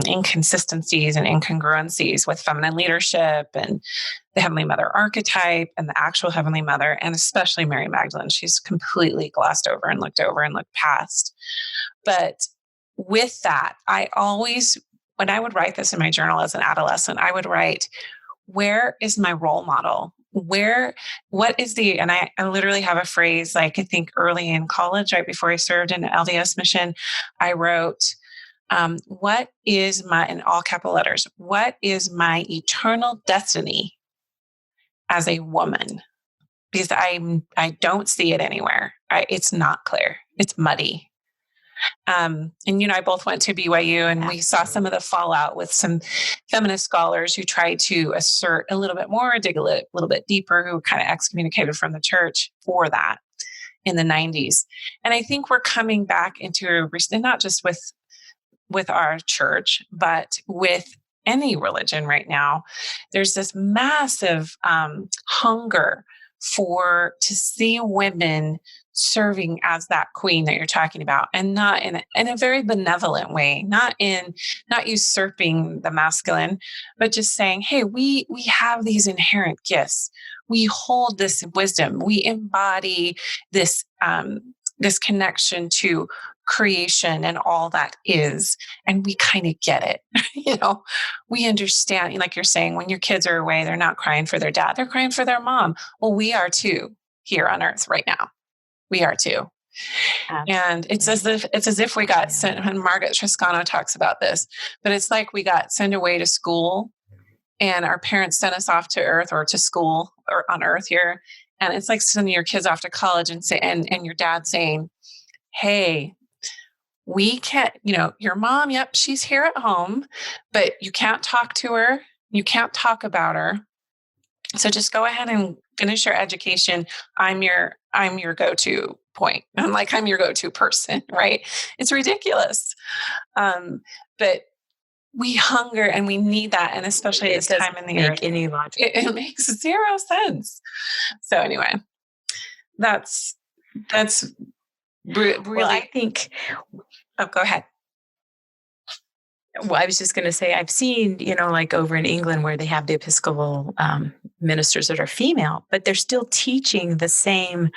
inconsistencies and incongruencies with feminine leadership and the Heavenly Mother archetype and the actual Heavenly Mother, and especially Mary Magdalene. She's completely glossed over and looked past. But with that, I always, when I would write this in my journal as an adolescent, I would write, where is my role model? What is and I literally have a phrase, like I think early in college, right before I served in an LDS mission, I wrote, what is in all capital letters, what is my eternal destiny as a woman? Because I don't see it anywhere. It's not clear. It's muddy. And I both went to BYU, and we saw some of the fallout with some feminist scholars who tried to assert a little bit more, dig a little bit deeper, who were kind of excommunicated from the church for that in the 90s. And I think we're coming back into not just with our church, but with any religion right now. There's this massive hunger to see women serving as that queen that you're talking about, and not in a very benevolent way, not usurping the masculine, but just saying, hey, we have these inherent gifts. We hold this wisdom. We embody this this connection to creation and all that is, and we kind of get it. We understand, like you're saying, when your kids are away, they're not crying for their dad, they're crying for their mom. Well, we are too here on earth right now. We are too. Absolutely. And it's as if we got sent, and Margaret Triscano talks about this, but it's like we got sent away to school, and our parents sent us off to earth, or to school, or on earth here. And it's like sending your kids off to college and your dad saying, hey, we can't, your mom, yep, she's here at home, but you can't talk to her. You can't talk about her. So just go ahead and finish your education. I'm your go-to point. I'm your go-to person, right? It's ridiculous. But we hunger and we need that. And especially at this time in the year, it makes zero sense. So anyway, that's really, well, I think, go ahead. Well, I was just going to say, I've seen, like over in England where they have the Episcopal ministers that are female, but they're still teaching the same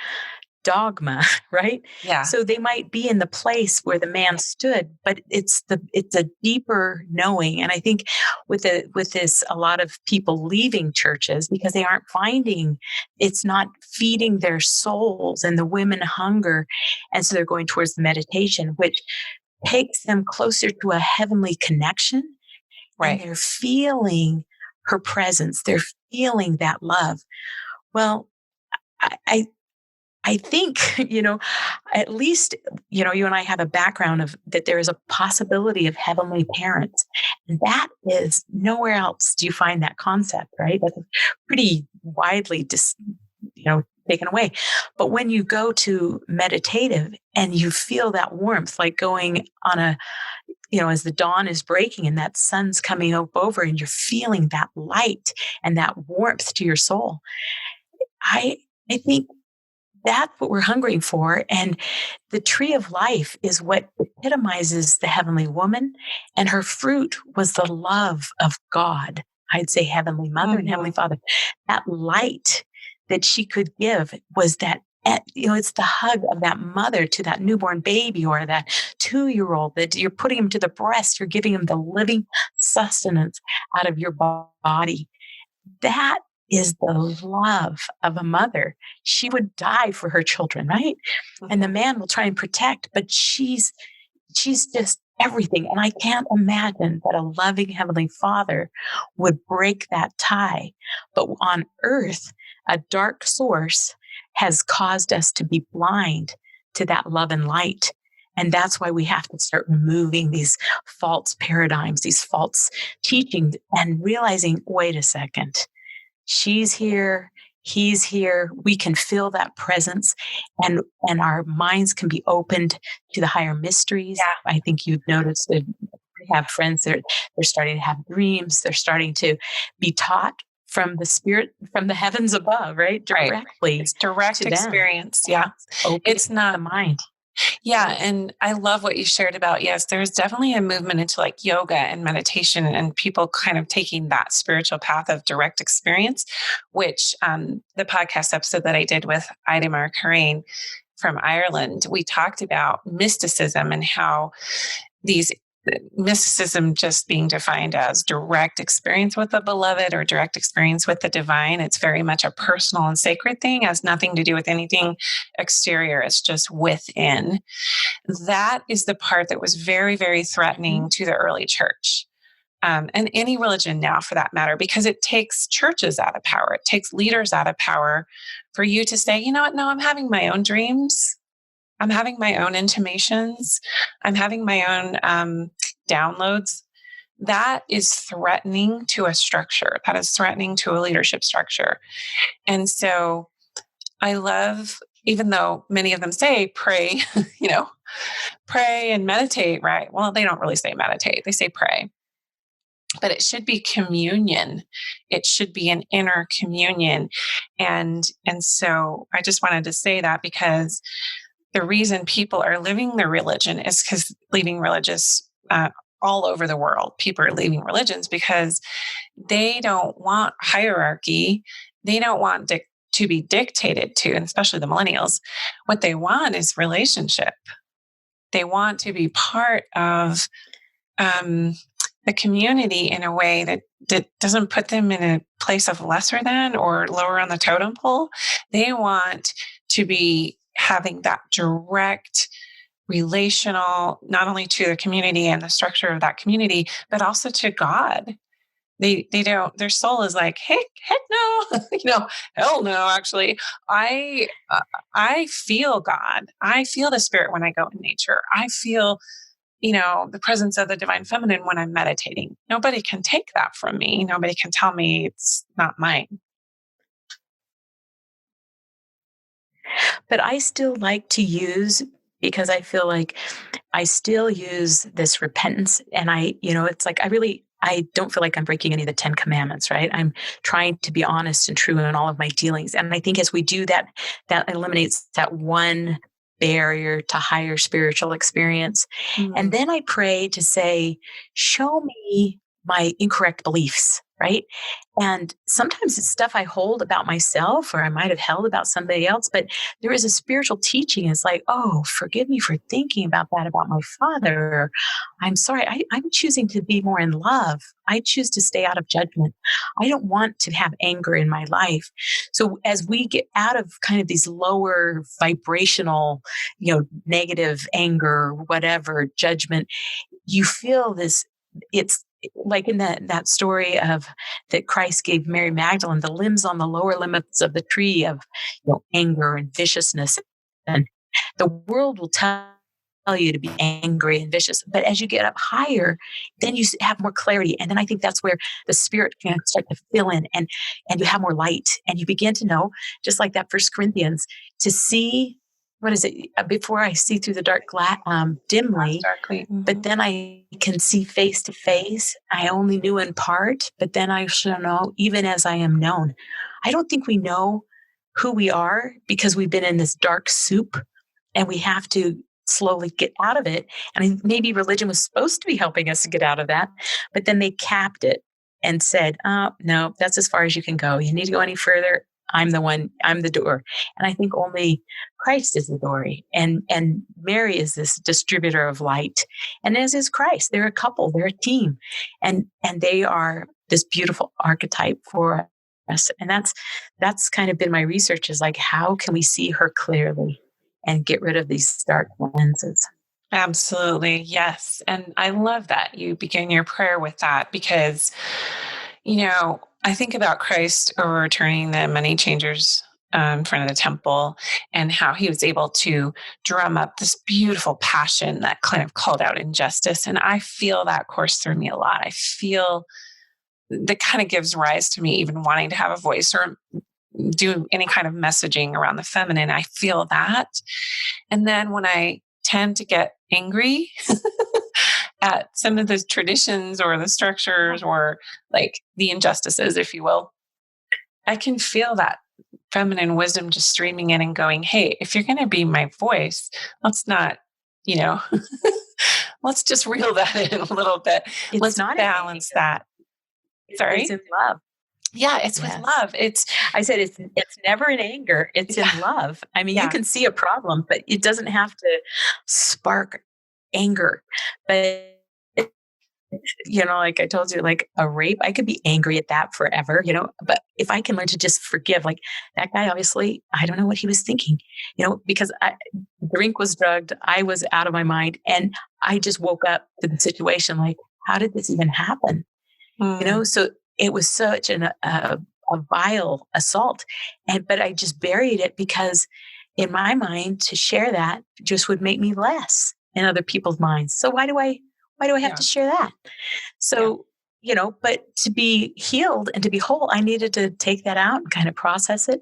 dogma, right? Yeah. So they might be in the place where the man stood, but it's a deeper knowing. And I think with this, a lot of people leaving churches because they aren't finding, it's not feeding their souls, and the women hunger. And so they're going towards the meditation, which takes them closer to a heavenly connection. Right. And they're feeling her presence. They're feeling that love. Well, I think, at least, you and I have a background of that there is a possibility of heavenly parents. And that is nowhere else do you find that concept, right? That's pretty widely taken away. But when you go to meditative and you feel that warmth, like going on as the dawn is breaking and that sun's coming up over and you're feeling that light and that warmth to your soul. I think that's what we're hungering for. And the tree of life is what epitomizes the heavenly woman. And her fruit was the love of God. I'd say Heavenly Mother and Heavenly Father. That light that she could give was that, it's the hug of that mother to that newborn baby or that 2-year-old that you're putting him to the breast. You're giving him the living sustenance out of your body. That is the love of a mother. She would die for her children, right? Mm-hmm. And the man will try and protect, but she's just everything. And I can't imagine that a loving Heavenly Father would break that tie. But on earth, a dark source has caused us to be blind to that love and light. And that's why we have to start removing these false paradigms, these false teachings, and realizing, wait a second, she's here, he's here. We can feel that presence, and our minds can be opened to the higher mysteries. Yeah. I think you've noticed that we have friends that they're starting to have dreams. They're starting to be taught from the spirit, from the heavens above, right? Directly. It's direct experience. Yeah. It's not the mind. Yeah. And I love what you shared about, yes, there's definitely a movement into like yoga and meditation and people kind of taking that spiritual path of direct experience, which the podcast episode that I did with Idemar Karain from Ireland, we talked about mysticism and how these mysticism just being defined as direct experience with the beloved or direct experience with the divine. It's very much a personal and sacred thing, has nothing to do with anything exterior. It's just within. That is the part that was very, very threatening to the early church. And any religion now for that matter, because it takes churches out of power. It takes leaders out of power for you to say, you know what? No, I'm having my own dreams. I'm having my own intimations. I'm having my own downloads. That is threatening to a structure. That is threatening to a leadership structure. And so I love, even though many of them say pray, pray and meditate, right? Well, they don't really say meditate. They say pray. But it should be communion. It should be an inner communion. And so I just wanted to say that because the reason people are leaving their religion is because leaving religious all over the world. People are leaving religions because they don't want hierarchy. They don't want to be dictated to, and especially the millennials. What they want is relationship. They want to be part of the community in a way that doesn't put them in a place of lesser than or lower on the totem pole. They want to be having that direct relational, not only to the community and the structure of that community, but also to God. They don't, their soul is like, hey, heck no, hell no, actually. I feel God. I feel the spirit when I go in nature. I feel, the presence of the divine feminine when I'm meditating. Nobody can take that from me. Nobody can tell me it's not mine. But I still like to use, because I feel like I still use this repentance. And it's like, I don't feel like I'm breaking any of the 10 commandments, right? I'm trying to be honest and true in all of my dealings. And I think as we do that, that eliminates that one barrier to higher spiritual experience. Mm-hmm. And then I pray to say, show me my incorrect beliefs, right? And sometimes it's stuff I hold about myself or I might have held about somebody else, but there is a spiritual teaching. It's like, oh, forgive me for thinking about that about my father. I'm sorry. I'm choosing to be more in love. I choose to stay out of judgment. I don't want to have anger in my life. So as we get out of kind of these lower vibrational, negative anger, whatever, judgment, you feel this, it's like in that story of that Christ gave Mary Magdalene, the limbs on the lower limits of the tree of anger and viciousness. And the world will tell you to be angry and vicious. But as you get up higher, then you have more clarity. And then I think that's where the spirit can start to fill in and you have more light. And you begin to know, just like that First Corinthians, to see, what is it? Before I see through the dark dimly, mm-hmm. But then I can see face to face. I only knew in part, but then I shall know even as I am known. I don't think we know who we are because we've been in this dark soup and we have to slowly get out of it. And maybe religion was supposed to be helping us to get out of that, but then they capped it and said, oh, no, that's as far as you can go. You need to go any further. I'm the door. And I think only Christ is the door. And Mary is this distributor of light. And as is Christ, they're a couple, they're a team. And they are this beautiful archetype for us. And that's kind of been my research, is like, how can we see her clearly and get rid of these dark lenses? Absolutely. Yes. And I love that you begin your prayer with that because, I think about Christ overturning the money changers in front of the temple and how he was able to drum up this beautiful passion that kind of called out injustice. And I feel that course through me a lot. I feel that kind of gives rise to me even wanting to have a voice or do any kind of messaging around the feminine. I feel that. And then when I tend to get angry at some of the traditions or the structures or like the injustices, if you will, I can feel that feminine wisdom just streaming in and going, hey, if you're going to be my voice, let's not, let's just reel that in a little bit. Let's not balance that. Sorry? It's in love. Yeah, it's with love. I said it's never in anger. It's in love. I mean, you can see a problem, but it doesn't have to spark anger. But like I told you, like a rape, I could be angry at that forever, but if I can learn to just forgive, like that guy, obviously, I don't know what he was thinking, because drink was drugged. I was out of my mind. And I just woke up to the situation. Like, how did this even happen? So it was such a vile assault. But I just buried it because in my mind, to share that just would make me less in other people's minds. So why do I have to share that? So, but to be healed and to be whole, I needed to take that out and kind of process it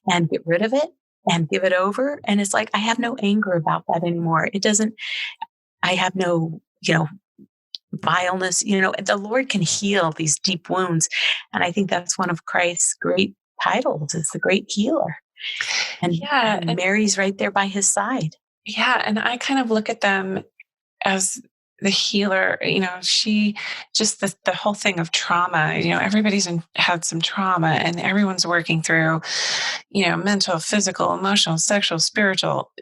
and get rid of it and give it over. And it's like, I have no anger about that anymore. I have no, vileness, the Lord can heal these deep wounds. And I think that's one of Christ's great titles, is the great healer. And Mary's right there by his side. Yeah. And I kind of look at them as the healer. She just the whole thing of trauma, everybody's had some trauma, and everyone's working through, mental, physical, emotional, sexual, spiritual,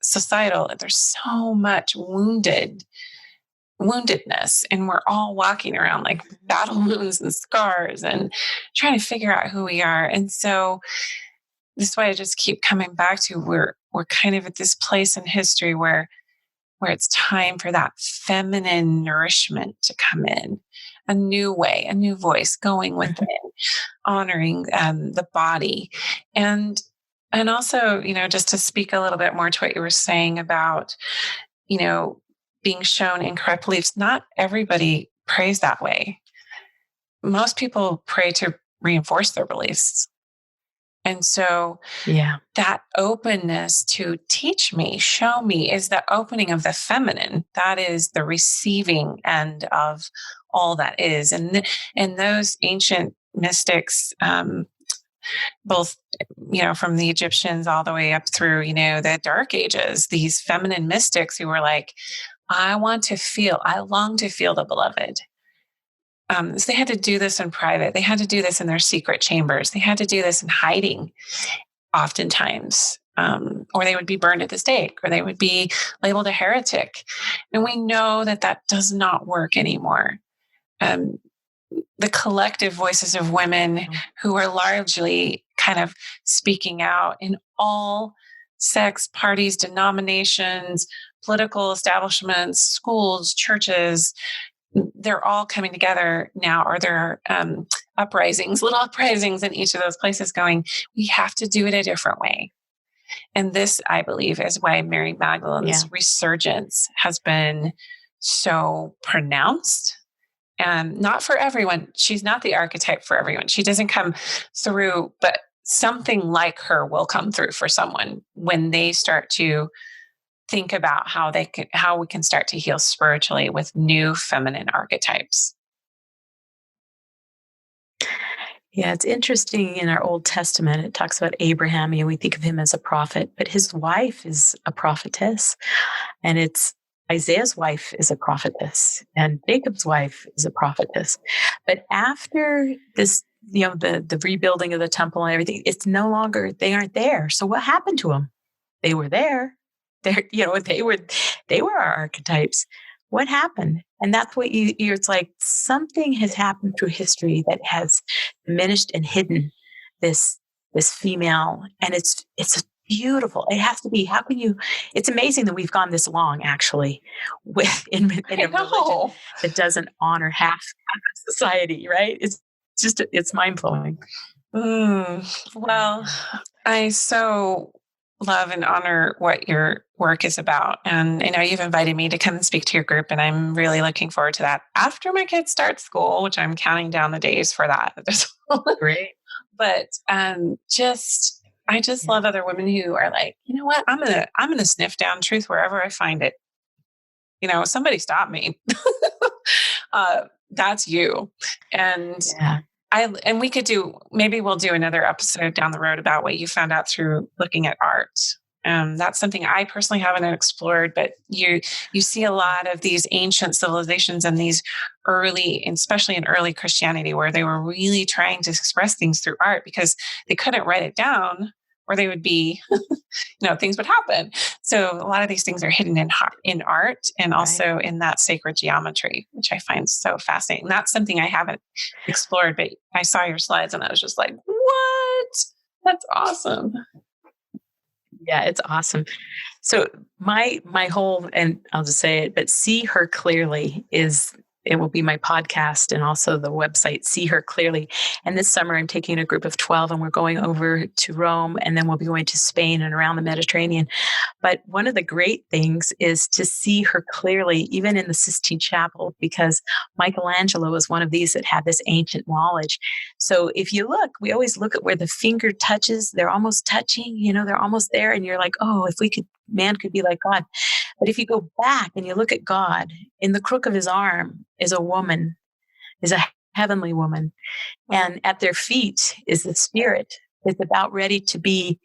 societal. There's so much woundedness, and we're all walking around like battle wounds and scars and trying to figure out who we are. And so this is why I just keep coming back to we're kind of at this place in history where it's time for that feminine nourishment to come in, a new way, a new voice going within, honoring the body. And also, just to speak a little bit more to what you were saying about, being shown incorrect beliefs. Not everybody prays that way. Most people pray to reinforce their beliefs. And so that openness to teach me, show me, is the opening of the feminine. That is the receiving end of all that is. And those ancient mystics, both, from the Egyptians all the way up through, the Dark Ages, these feminine mystics who were like, I long to feel the beloved. So they had to do this in private. They had to do this in their secret chambers. They had to do this in hiding, oftentimes, or they would be burned at the stake, or they would be labeled a heretic. And we know that does not work anymore. The collective voices of women who are largely kind of speaking out in all sects, parties, denominations, political establishments, schools, churches, they're all coming together now, or there are little uprisings in each of those places going, we have to do it a different way. And this, I believe, is why Mary Magdalene's resurgence has been so pronounced. Not for everyone. She's not the archetype for everyone. She doesn't come through, but something like her will come through for someone when they start to think about how we can start to heal spiritually with new feminine archetypes. Yeah, it's interesting. In our Old Testament, it talks about Abraham. We think of him as a prophet, but his wife is a prophetess, and it's Isaiah's wife is a prophetess, and Jacob's wife is a prophetess. But after this, the rebuilding of the temple and everything, it's no longer, they aren't there. So what happened to them? They were there. They were our archetypes. What happened? And that's what it's like something has happened through history that has diminished and hidden this female. And it's beautiful. It has to be. How can you? It's amazing that we've gone this long, actually, in a religion that doesn't honor half of society. Right? It's mind blowing. Well, I so love and honor what your work is about. And I know you've invited me to come and speak to your group, and I'm really looking forward to that after my kids start school, which I'm counting down the days for that. Great. But I just love other women who are like, you know what, I'm gonna sniff down truth wherever I find it. Somebody stop me. That's you. And maybe we'll do another episode down the road about what you found out through looking at art. That's something I personally haven't explored, but you see a lot of these ancient civilizations and these especially in early Christianity, where they were really trying to express things through art because they couldn't write it down. or they would be, things would happen. So a lot of these things are hidden in art and also in that sacred geometry, which I find so fascinating. That's something I haven't explored, but I saw your slides and I was just like, what? That's awesome. Yeah, it's awesome. So my whole, and I'll just say it, but See Her Clearly it will be my podcast and also the website, See Her Clearly. And this summer I'm taking a group of 12 and we're going over to Rome, and then we'll be going to Spain and around the Mediterranean. But one of the great things is to see her clearly, even in the Sistine Chapel, because Michelangelo was one of these that had this ancient knowledge. So if you look, we always look at where the finger touches, they're almost touching, they're almost there. And you're like, oh, if man could be like God. But if you go back and you look at God, in the crook of his arm is a woman, is a heavenly woman. And at their feet is the Spirit. It's about ready to be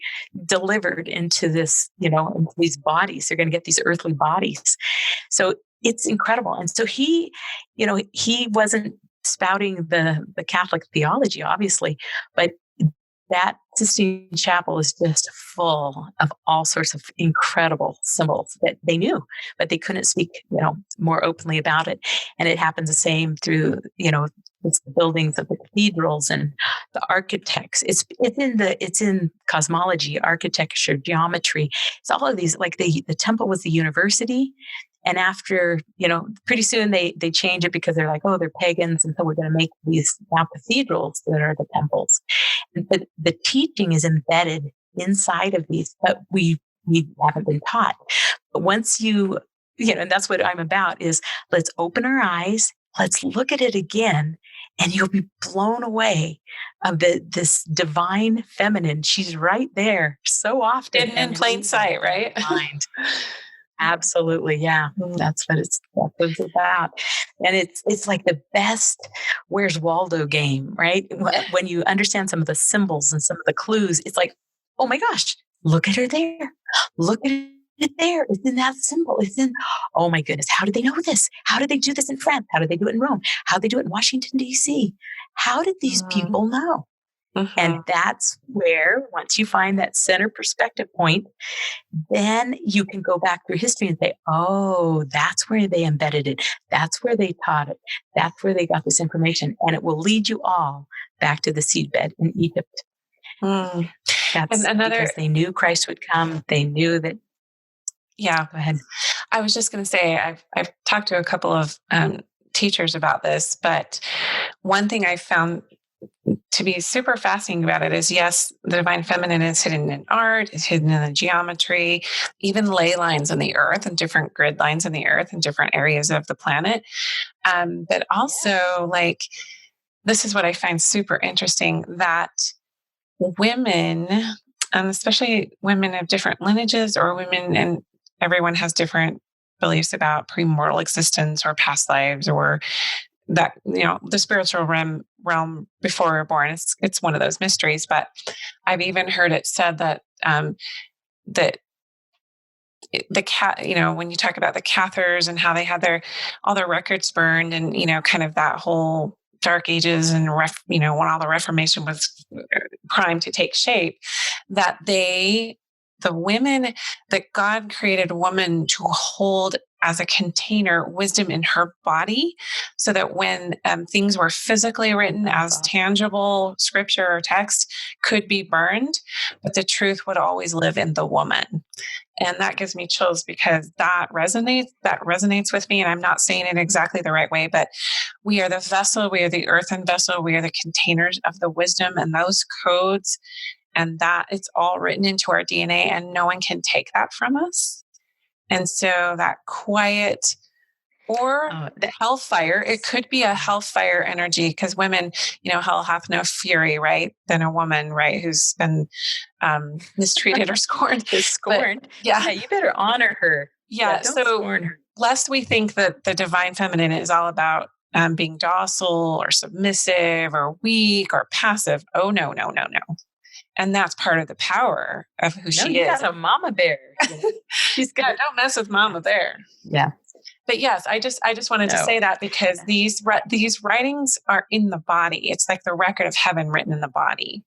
delivered into this, into these bodies. They're going to get these earthly bodies. So it's incredible. And so he wasn't spouting the Catholic theology, obviously, but that Sistine Chapel is just full of all sorts of incredible symbols that they knew, but they couldn't speak, more openly about it. And it happens the same through, it's the buildings of the cathedrals and the architects. It's in cosmology, architecture, geometry. It's all of these, like the temple was the university. And after, pretty soon they change it because they're like, oh, they're pagans. And so we're going to make these now cathedrals that are the temples. But the teaching is embedded inside of these, but we haven't been taught. But once and that's what I'm about is let's open our eyes. Let's look at it again, and you'll be blown away of this divine feminine. She's right there so often. Hidden in plain sight, right? Absolutely. Yeah. That's what it's about. And it's like the best Where's Waldo game, right? When you understand some of the symbols and some of the clues, it's like, oh my gosh, look at her there. Look at it there. It's in that symbol. Oh my goodness. How did they know this? How did they do this in France? How did they do it in Rome? How did they do it in Washington, D.C.? How did these people know? Mm-hmm. And that's where, once you find that center perspective point, then you can go back through history and say, oh, that's where they embedded it. That's where they taught it. That's where they got this information. And it will lead you all back to the seedbed in Egypt. That's because they knew Christ would come. They knew that. Yeah. Go ahead. I was just going to say, I've talked to a couple of teachers about this, but one thing I found to be super fascinating about it is, yes, the divine feminine is hidden in art, it's hidden in the geometry, even ley lines on the earth and different grid lines on the earth in different areas of the planet. But also, this is what I find super interesting, that women, especially women of different lineages or women, and everyone has different beliefs about premortal existence or past lives, or that, the spiritual realm before we're born. It's one of those mysteries. But I've even heard it said that that the cat, when you talk about the Cathars and how they had all their records burned, and kind of that whole Dark Ages and when all the Reformation was primed to take shape, that the women, that God created a woman to hold as a container wisdom in her body, so that when things were physically written as tangible scripture or text could be burned, but the truth would always live in the woman. And that gives me chills, because that resonates with me. And I'm not saying it exactly the right way, but we are the vessel, we are the earthen vessel, we are the containers of the wisdom and those codes, and that it's all written into our DNA, and no one can take that from us. And so that quiet, or the hellfire, it could be a hellfire energy, because women, hell hath no fury, right, than a woman, right, who's been mistreated or scorned. But, yeah, you better honor her. Yeah, don't so scorn her. Lest we think that the divine feminine is all about being docile or submissive or weak or passive. Oh, no. And that's part of the power of who she is. You got a mama bear. She's got, don't mess with mama bear. Yeah. But yes, I just wanted to say that, because these writings are in the body. It's like the record of heaven written in the body.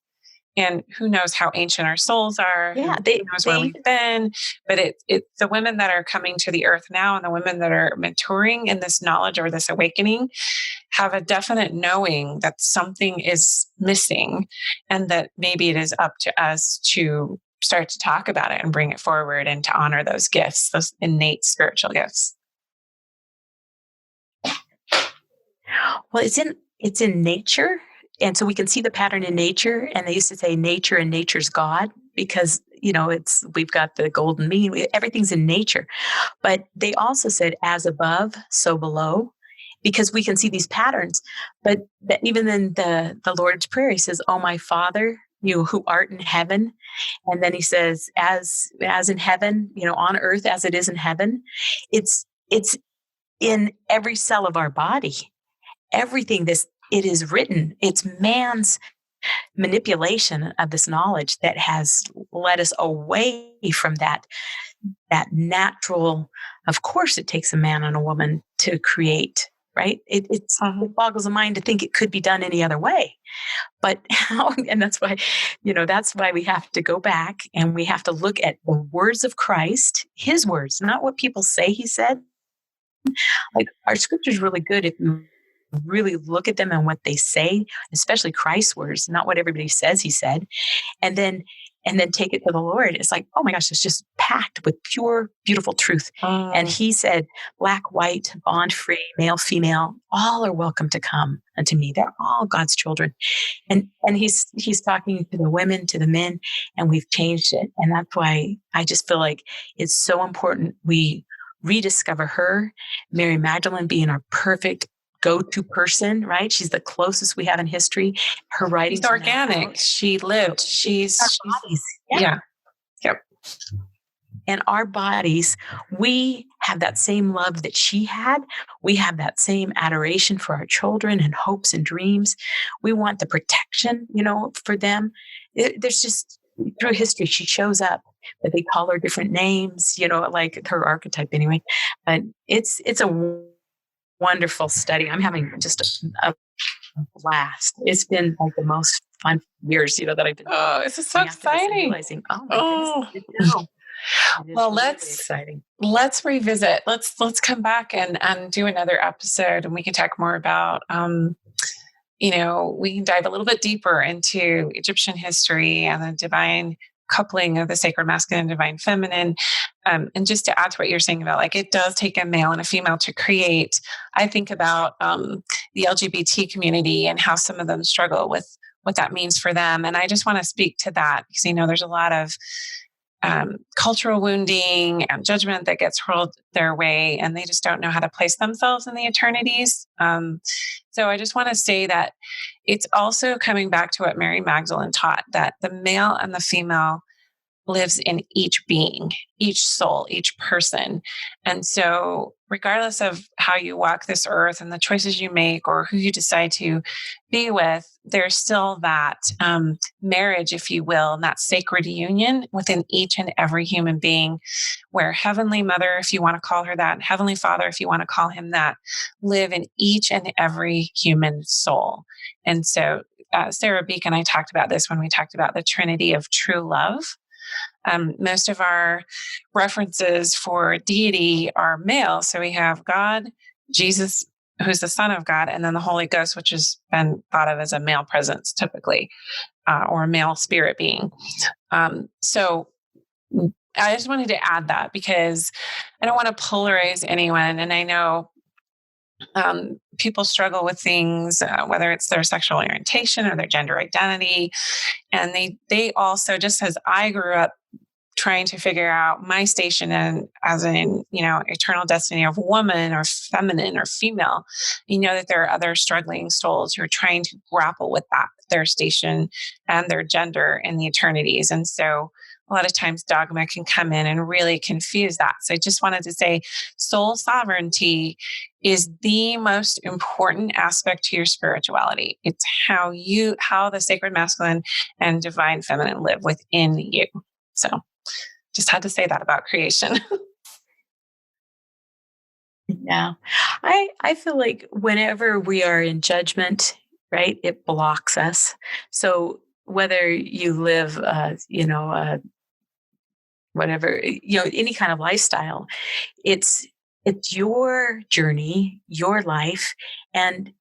And who knows how ancient our souls are, Yeah, who knows where we've been, but it's the women that are coming to the earth now and the women that are maturing in this knowledge or this awakening have a definite knowing that something is missing and that maybe it is up to us to start to talk about it and bring it forward and to honor those gifts, those innate spiritual gifts. Well, it's in nature. And so we can see the pattern in nature. And they used to say nature and nature's God because, we've got the golden mean, everything's in nature. But they also said as above, so below, because we can see these patterns. But even in the Lord's Prayer, he says, "Oh, my Father, you who art in heaven." And then he says, as in heaven, on earth as it is in heaven. It's in every cell of our body. Everything it is written. It's man's manipulation of this knowledge that has led us away from that natural. Of course, it takes a man and a woman to create, right? It boggles the mind to think it could be done any other way. But how? And that's why we have to go back and we have to look at the words of Christ, his words, not what people say he said. Like our scripture is really good if you really look at them and what they say, especially Christ's words, not what everybody says he said, and then take it to the Lord. It's like, oh my gosh, it's just packed with pure, beautiful truth. And he said, black, white, bond free, male, female, all are welcome to come unto me. They're all God's children. And he's talking to the women, to the men, and we've changed it. And that's why I just feel like it's so important we rediscover her, Mary Magdalene being our perfect go-to person, right? She's the closest we have in history. Her writings She's organic. She lived. She's yeah. Yep. And our bodies, we have that same love that she had. We have that same adoration for our children and hopes and dreams. We want the protection, for them. There's just through history, she shows up, but they call her different names, like her archetype anyway. But it's a wonderful study. I'm having just a blast. It's been like the most fun years, that I've been. Oh, this is so exciting. Realizing, oh my goodness. Well, really exciting. Let's revisit. Let's come back and do another episode, and we can talk more about. We can dive a little bit deeper into Egyptian history and the divine coupling of the sacred masculine and divine feminine. And just to add to what you're saying about, like, it does take a male and a female to create. I think about the LGBT community and how some of them struggle with what that means for them. And I just want to speak to that because, there's a lot of cultural wounding and judgment that gets hurled their way, and they just don't know how to place themselves in the eternities. So I just want to say that it's also coming back to what Mary Magdalene taught, that the male and the female lives in each being, each soul, each person. And so regardless of how you walk this earth and the choices you make or who you decide to be with, there's still that marriage, if you will, and that sacred union within each and every human being, where Heavenly Mother, if you want to call her that, and Heavenly Father, if you want to call him that, live in each and every human soul. And so Sarah Beek and I talked about this when we talked about the Trinity of true love. Most of our references for deity are male. So we have God, Jesus, who's the Son of God, and then the Holy Ghost, which has been thought of as a male presence typically, or a male spirit being. So I just wanted to add that because I don't want to polarize anyone. And I know people struggle with things, whether it's their sexual orientation or their gender identity. And they also, just as I grew up trying to figure out my station in, as an, eternal destiny of woman or feminine or female, that there are other struggling souls who are trying to grapple with that, their station and their gender in the eternities. And so a lot of times dogma can come in and really confuse that. So I just wanted to say soul sovereignty is the most important aspect to your spirituality. It's how the sacred masculine and divine feminine live within you. So just had to say that about creation. Yeah. I feel like whenever we are in judgment, right, it blocks us. So whether you live, whatever, any kind of lifestyle, it's your journey, your life, and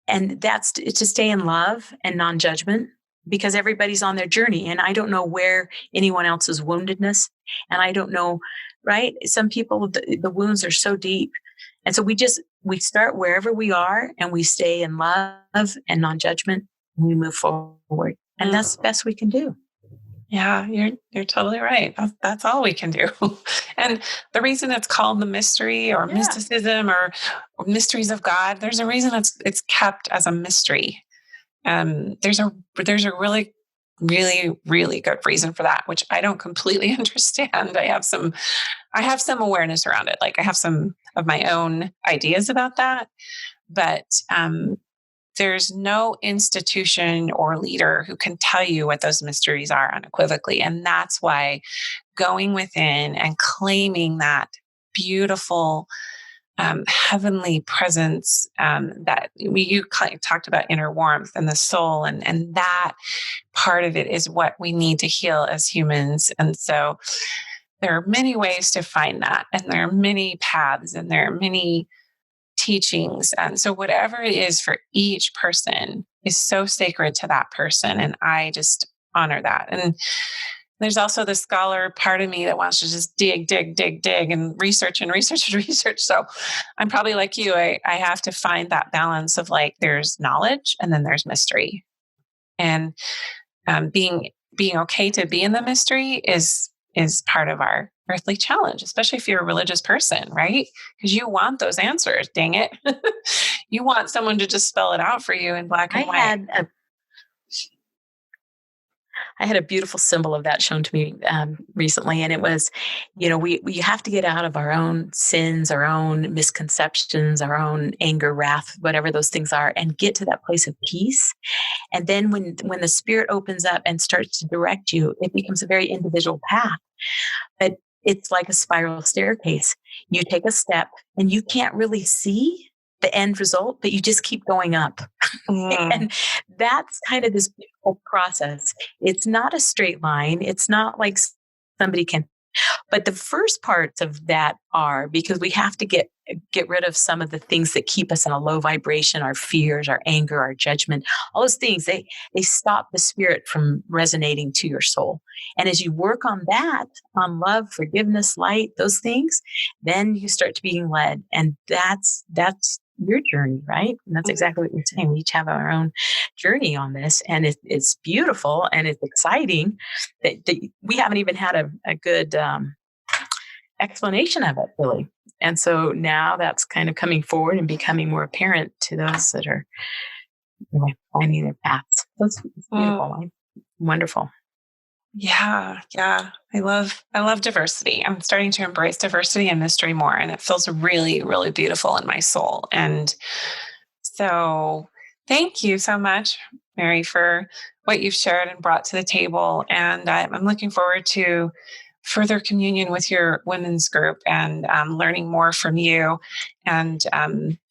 it's to stay in love and non-judgment, because everybody's on their journey, and I don't know where anyone else's woundedness, and I don't know, right? Some people, the wounds are so deep, and so we start wherever we are, and we stay in love and non-judgment, and we move forward, and that's the best we can do. Yeah, you're totally right. That's all we can do. And the reason it's called the mystery or mysticism or mysteries of God, there's a reason it's kept as a mystery. There's a really, really, really good reason for that, which I don't completely understand. I have some awareness around it. Like I have some of my own ideas about that, but there's no institution or leader who can tell you what those mysteries are unequivocally. And that's why going within and claiming that beautiful heavenly presence that you talked about, inner warmth and the soul, and that part of it is what we need to heal as humans. And so there are many ways to find that, and there are many paths, and there are many teachings. And so whatever it is for each person is so sacred to that person. And I just honor that. And there's also the scholar part of me that wants to just dig and research and research and research. So I'm probably like you. I have to find that balance of like, there's knowledge and then there's mystery. And being okay to be in the mystery is part of our earthly challenge, especially if you're a religious person, right? Because you want those answers, dang it. You want someone to just spell it out for you in black and white. I had a beautiful symbol of that shown to me recently, and it was, we have to get out of our own sins, our own misconceptions, our own anger, wrath, whatever those things are, and get to that place of peace. And then when the Spirit opens up and starts to direct you, it becomes a very individual path. But it's like a spiral staircase. You take a step and you can't really see the end result, but you just keep going up. And that's kind of this beautiful process. It's not a straight line. It's not like somebody can, but the first parts of that are, because we have to get rid of some of the things that keep us in a low vibration, our fears, our anger, our judgment, all those things, they stop the Spirit from resonating to your soul. And as you work on that, on love, forgiveness, light, those things, then you start to being led. And that's your journey, right? And that's exactly what you're saying. We each have our own journey on this, and it's beautiful and it's exciting that we haven't even had a good explanation of it, really. And so now that's kind of coming forward and becoming more apparent to those that are finding their paths. That's beautiful. Wonderful. Yeah. I love diversity. I'm starting to embrace diversity and mystery more, and it feels really, really beautiful in my soul. And so thank you so much, Mary, for what you've shared and brought to the table. And I'm looking forward to further communion with your women's group and learning more from you and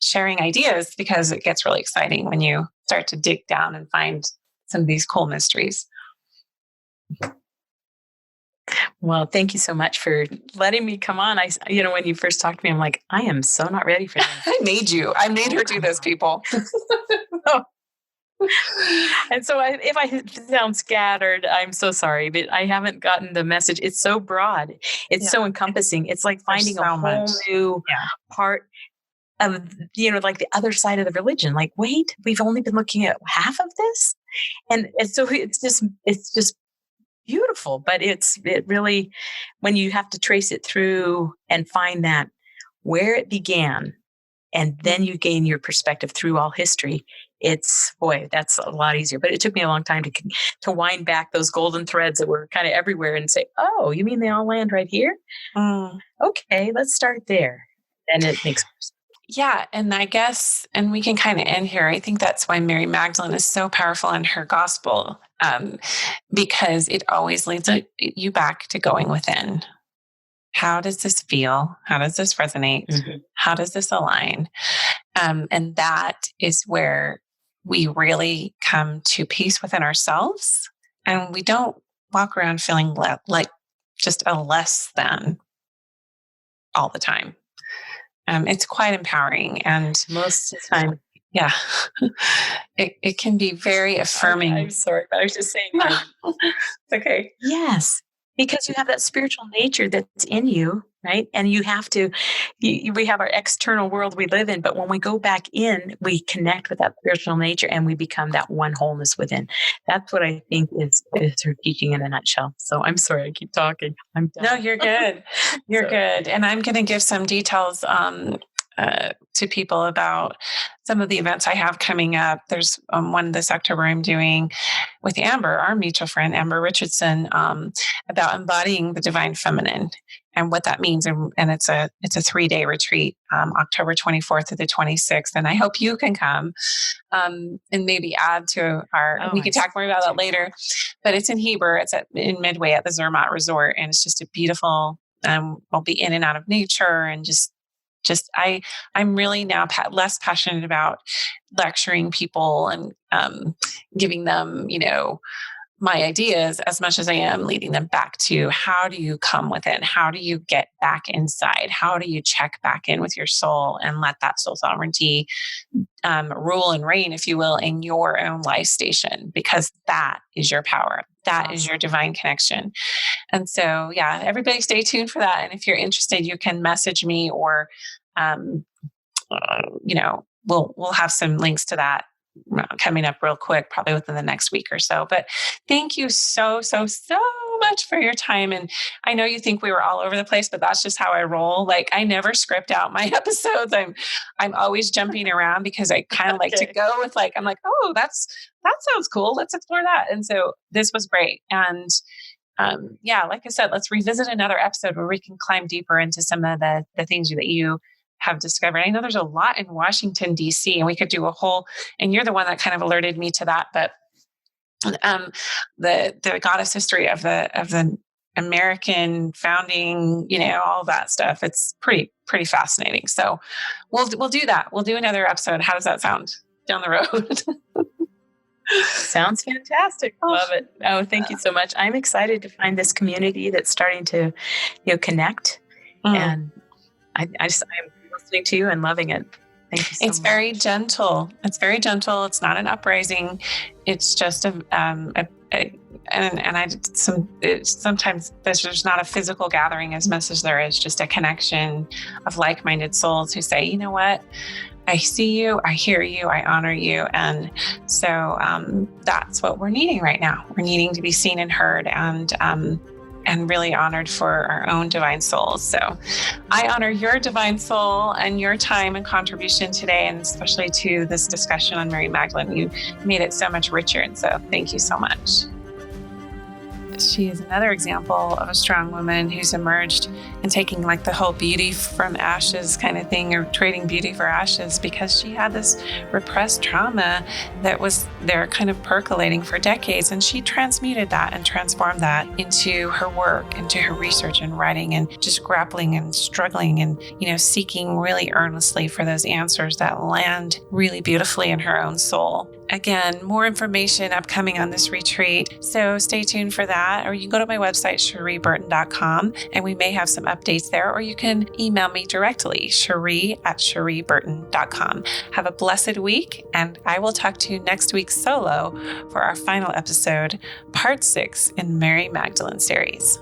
sharing ideas, because it gets really exciting when you start to dig down and find some of these cool mysteries. Well, thank you so much for letting me come on. When you first talked to me, I'm like, I am so not ready for this. I made her do this, people. And so if I sound scattered, I'm so sorry, but I haven't gotten the message. It's so broad. It's so encompassing. It's like finding a whole new part of, like the other side of the religion. Like, wait, we've only been looking at half of this. And so it's just beautiful, but it really, when you have to trace it through and find that where it began, and then you gain your perspective through all history, that's a lot easier. But it took me a long time to wind back those golden threads that were kind of everywhere and say, oh, you mean they all land right here? Okay, let's start there. And it makes sense. Yeah. And I guess, and we can kind of end here. I think that's why Mary Magdalene is so powerful in her gospel, because it always leads you back to going within. How does this feel? How does this resonate? Mm-hmm. How does this align? And that is where we really come to peace within ourselves And we don't walk around feeling like just a less than all the time. It's quite empowering. And Most of the time. yeah, it can be very affirming. I'm sorry, but I was just saying. It's okay. Yes, because you have that spiritual nature that's in you, right? And you have to, we have our external world we live in, but when we go back in, we connect with that spiritual nature and we become that one wholeness within. That's what I think is her teaching in a nutshell. So I'm sorry, I keep talking. I'm done. No, you're good. You're good. And I'm going to give some details to people about some of the events I have coming up. There's one this October I'm doing with Amber, our mutual friend, Amber Richardson, about embodying the divine feminine and what that means. And it's a 3-day retreat, October 24th to the 26th. And I hope you can come and maybe add to our, we can talk more about that later, but it's in Heber. It's in Midway at the Zermatt Resort. And it's just a beautiful, we'll be in and out of nature and just I'm really now less passionate about lecturing people and giving them, my ideas as much as I am leading them back to how do you come within? How do you get back inside? How do you check back in with your soul and let that soul sovereignty rule and reign, if you will, in your own life station? Because that is your power. That is your divine connection. And so, yeah, everybody stay tuned for that. And if you're interested, you can message me or, we'll have some links to that coming up real quick, probably within the next week or so. But thank you so much for your time. And I know you think we were all over the place, but that's just how I roll. Like I never script out my episodes. I'm always jumping around because I kind of like to go with I'm like, oh, that sounds cool. Let's explore that. And so this was great. And like I said, let's revisit another episode where we can climb deeper into some of the things that you have discovered. I know there's a lot in Washington, D.C., and we could do a whole, and you're the one that kind of alerted me to that, but the goddess history of the American founding, all that stuff. It's pretty fascinating. So we'll do that. We'll do another episode. How does that sound down the road? Sounds fantastic. Love it. Oh, thank you so much. I'm excited to find this community that's starting to, connect. And I'm listening to you and loving it. Thank you so much. It's very gentle. It's very gentle. It's not an uprising. It's just sometimes there's not a physical gathering as much as there is just a connection of like-minded souls who say, you know what? I see you, I hear you, I honor you. And so that's what we're needing right now. We're needing to be seen and heard and really honored for our own divine souls. So I honor your divine soul and your time and contribution today, and especially to this discussion on Mary Magdalene. You made it so much richer. And so thank you so much. She is another example of a strong woman who's emerged and taking the whole beauty from ashes kind of thing, or trading beauty for ashes, because she had this repressed trauma that was there kind of percolating for decades. And she transmuted that and transformed that into her work, into her research and writing, and just grappling and struggling and, seeking really earnestly for those answers that land really beautifully in her own soul. Again, more information upcoming on this retreat. So stay tuned for that. Or you can go to my website, CherieBurton.com, and we may have some updates there. Or you can email me directly, Cherie@CherieBurton.com. Have a blessed week, and I will talk to you next week solo for our final episode, part 6 in Mary Magdalene series.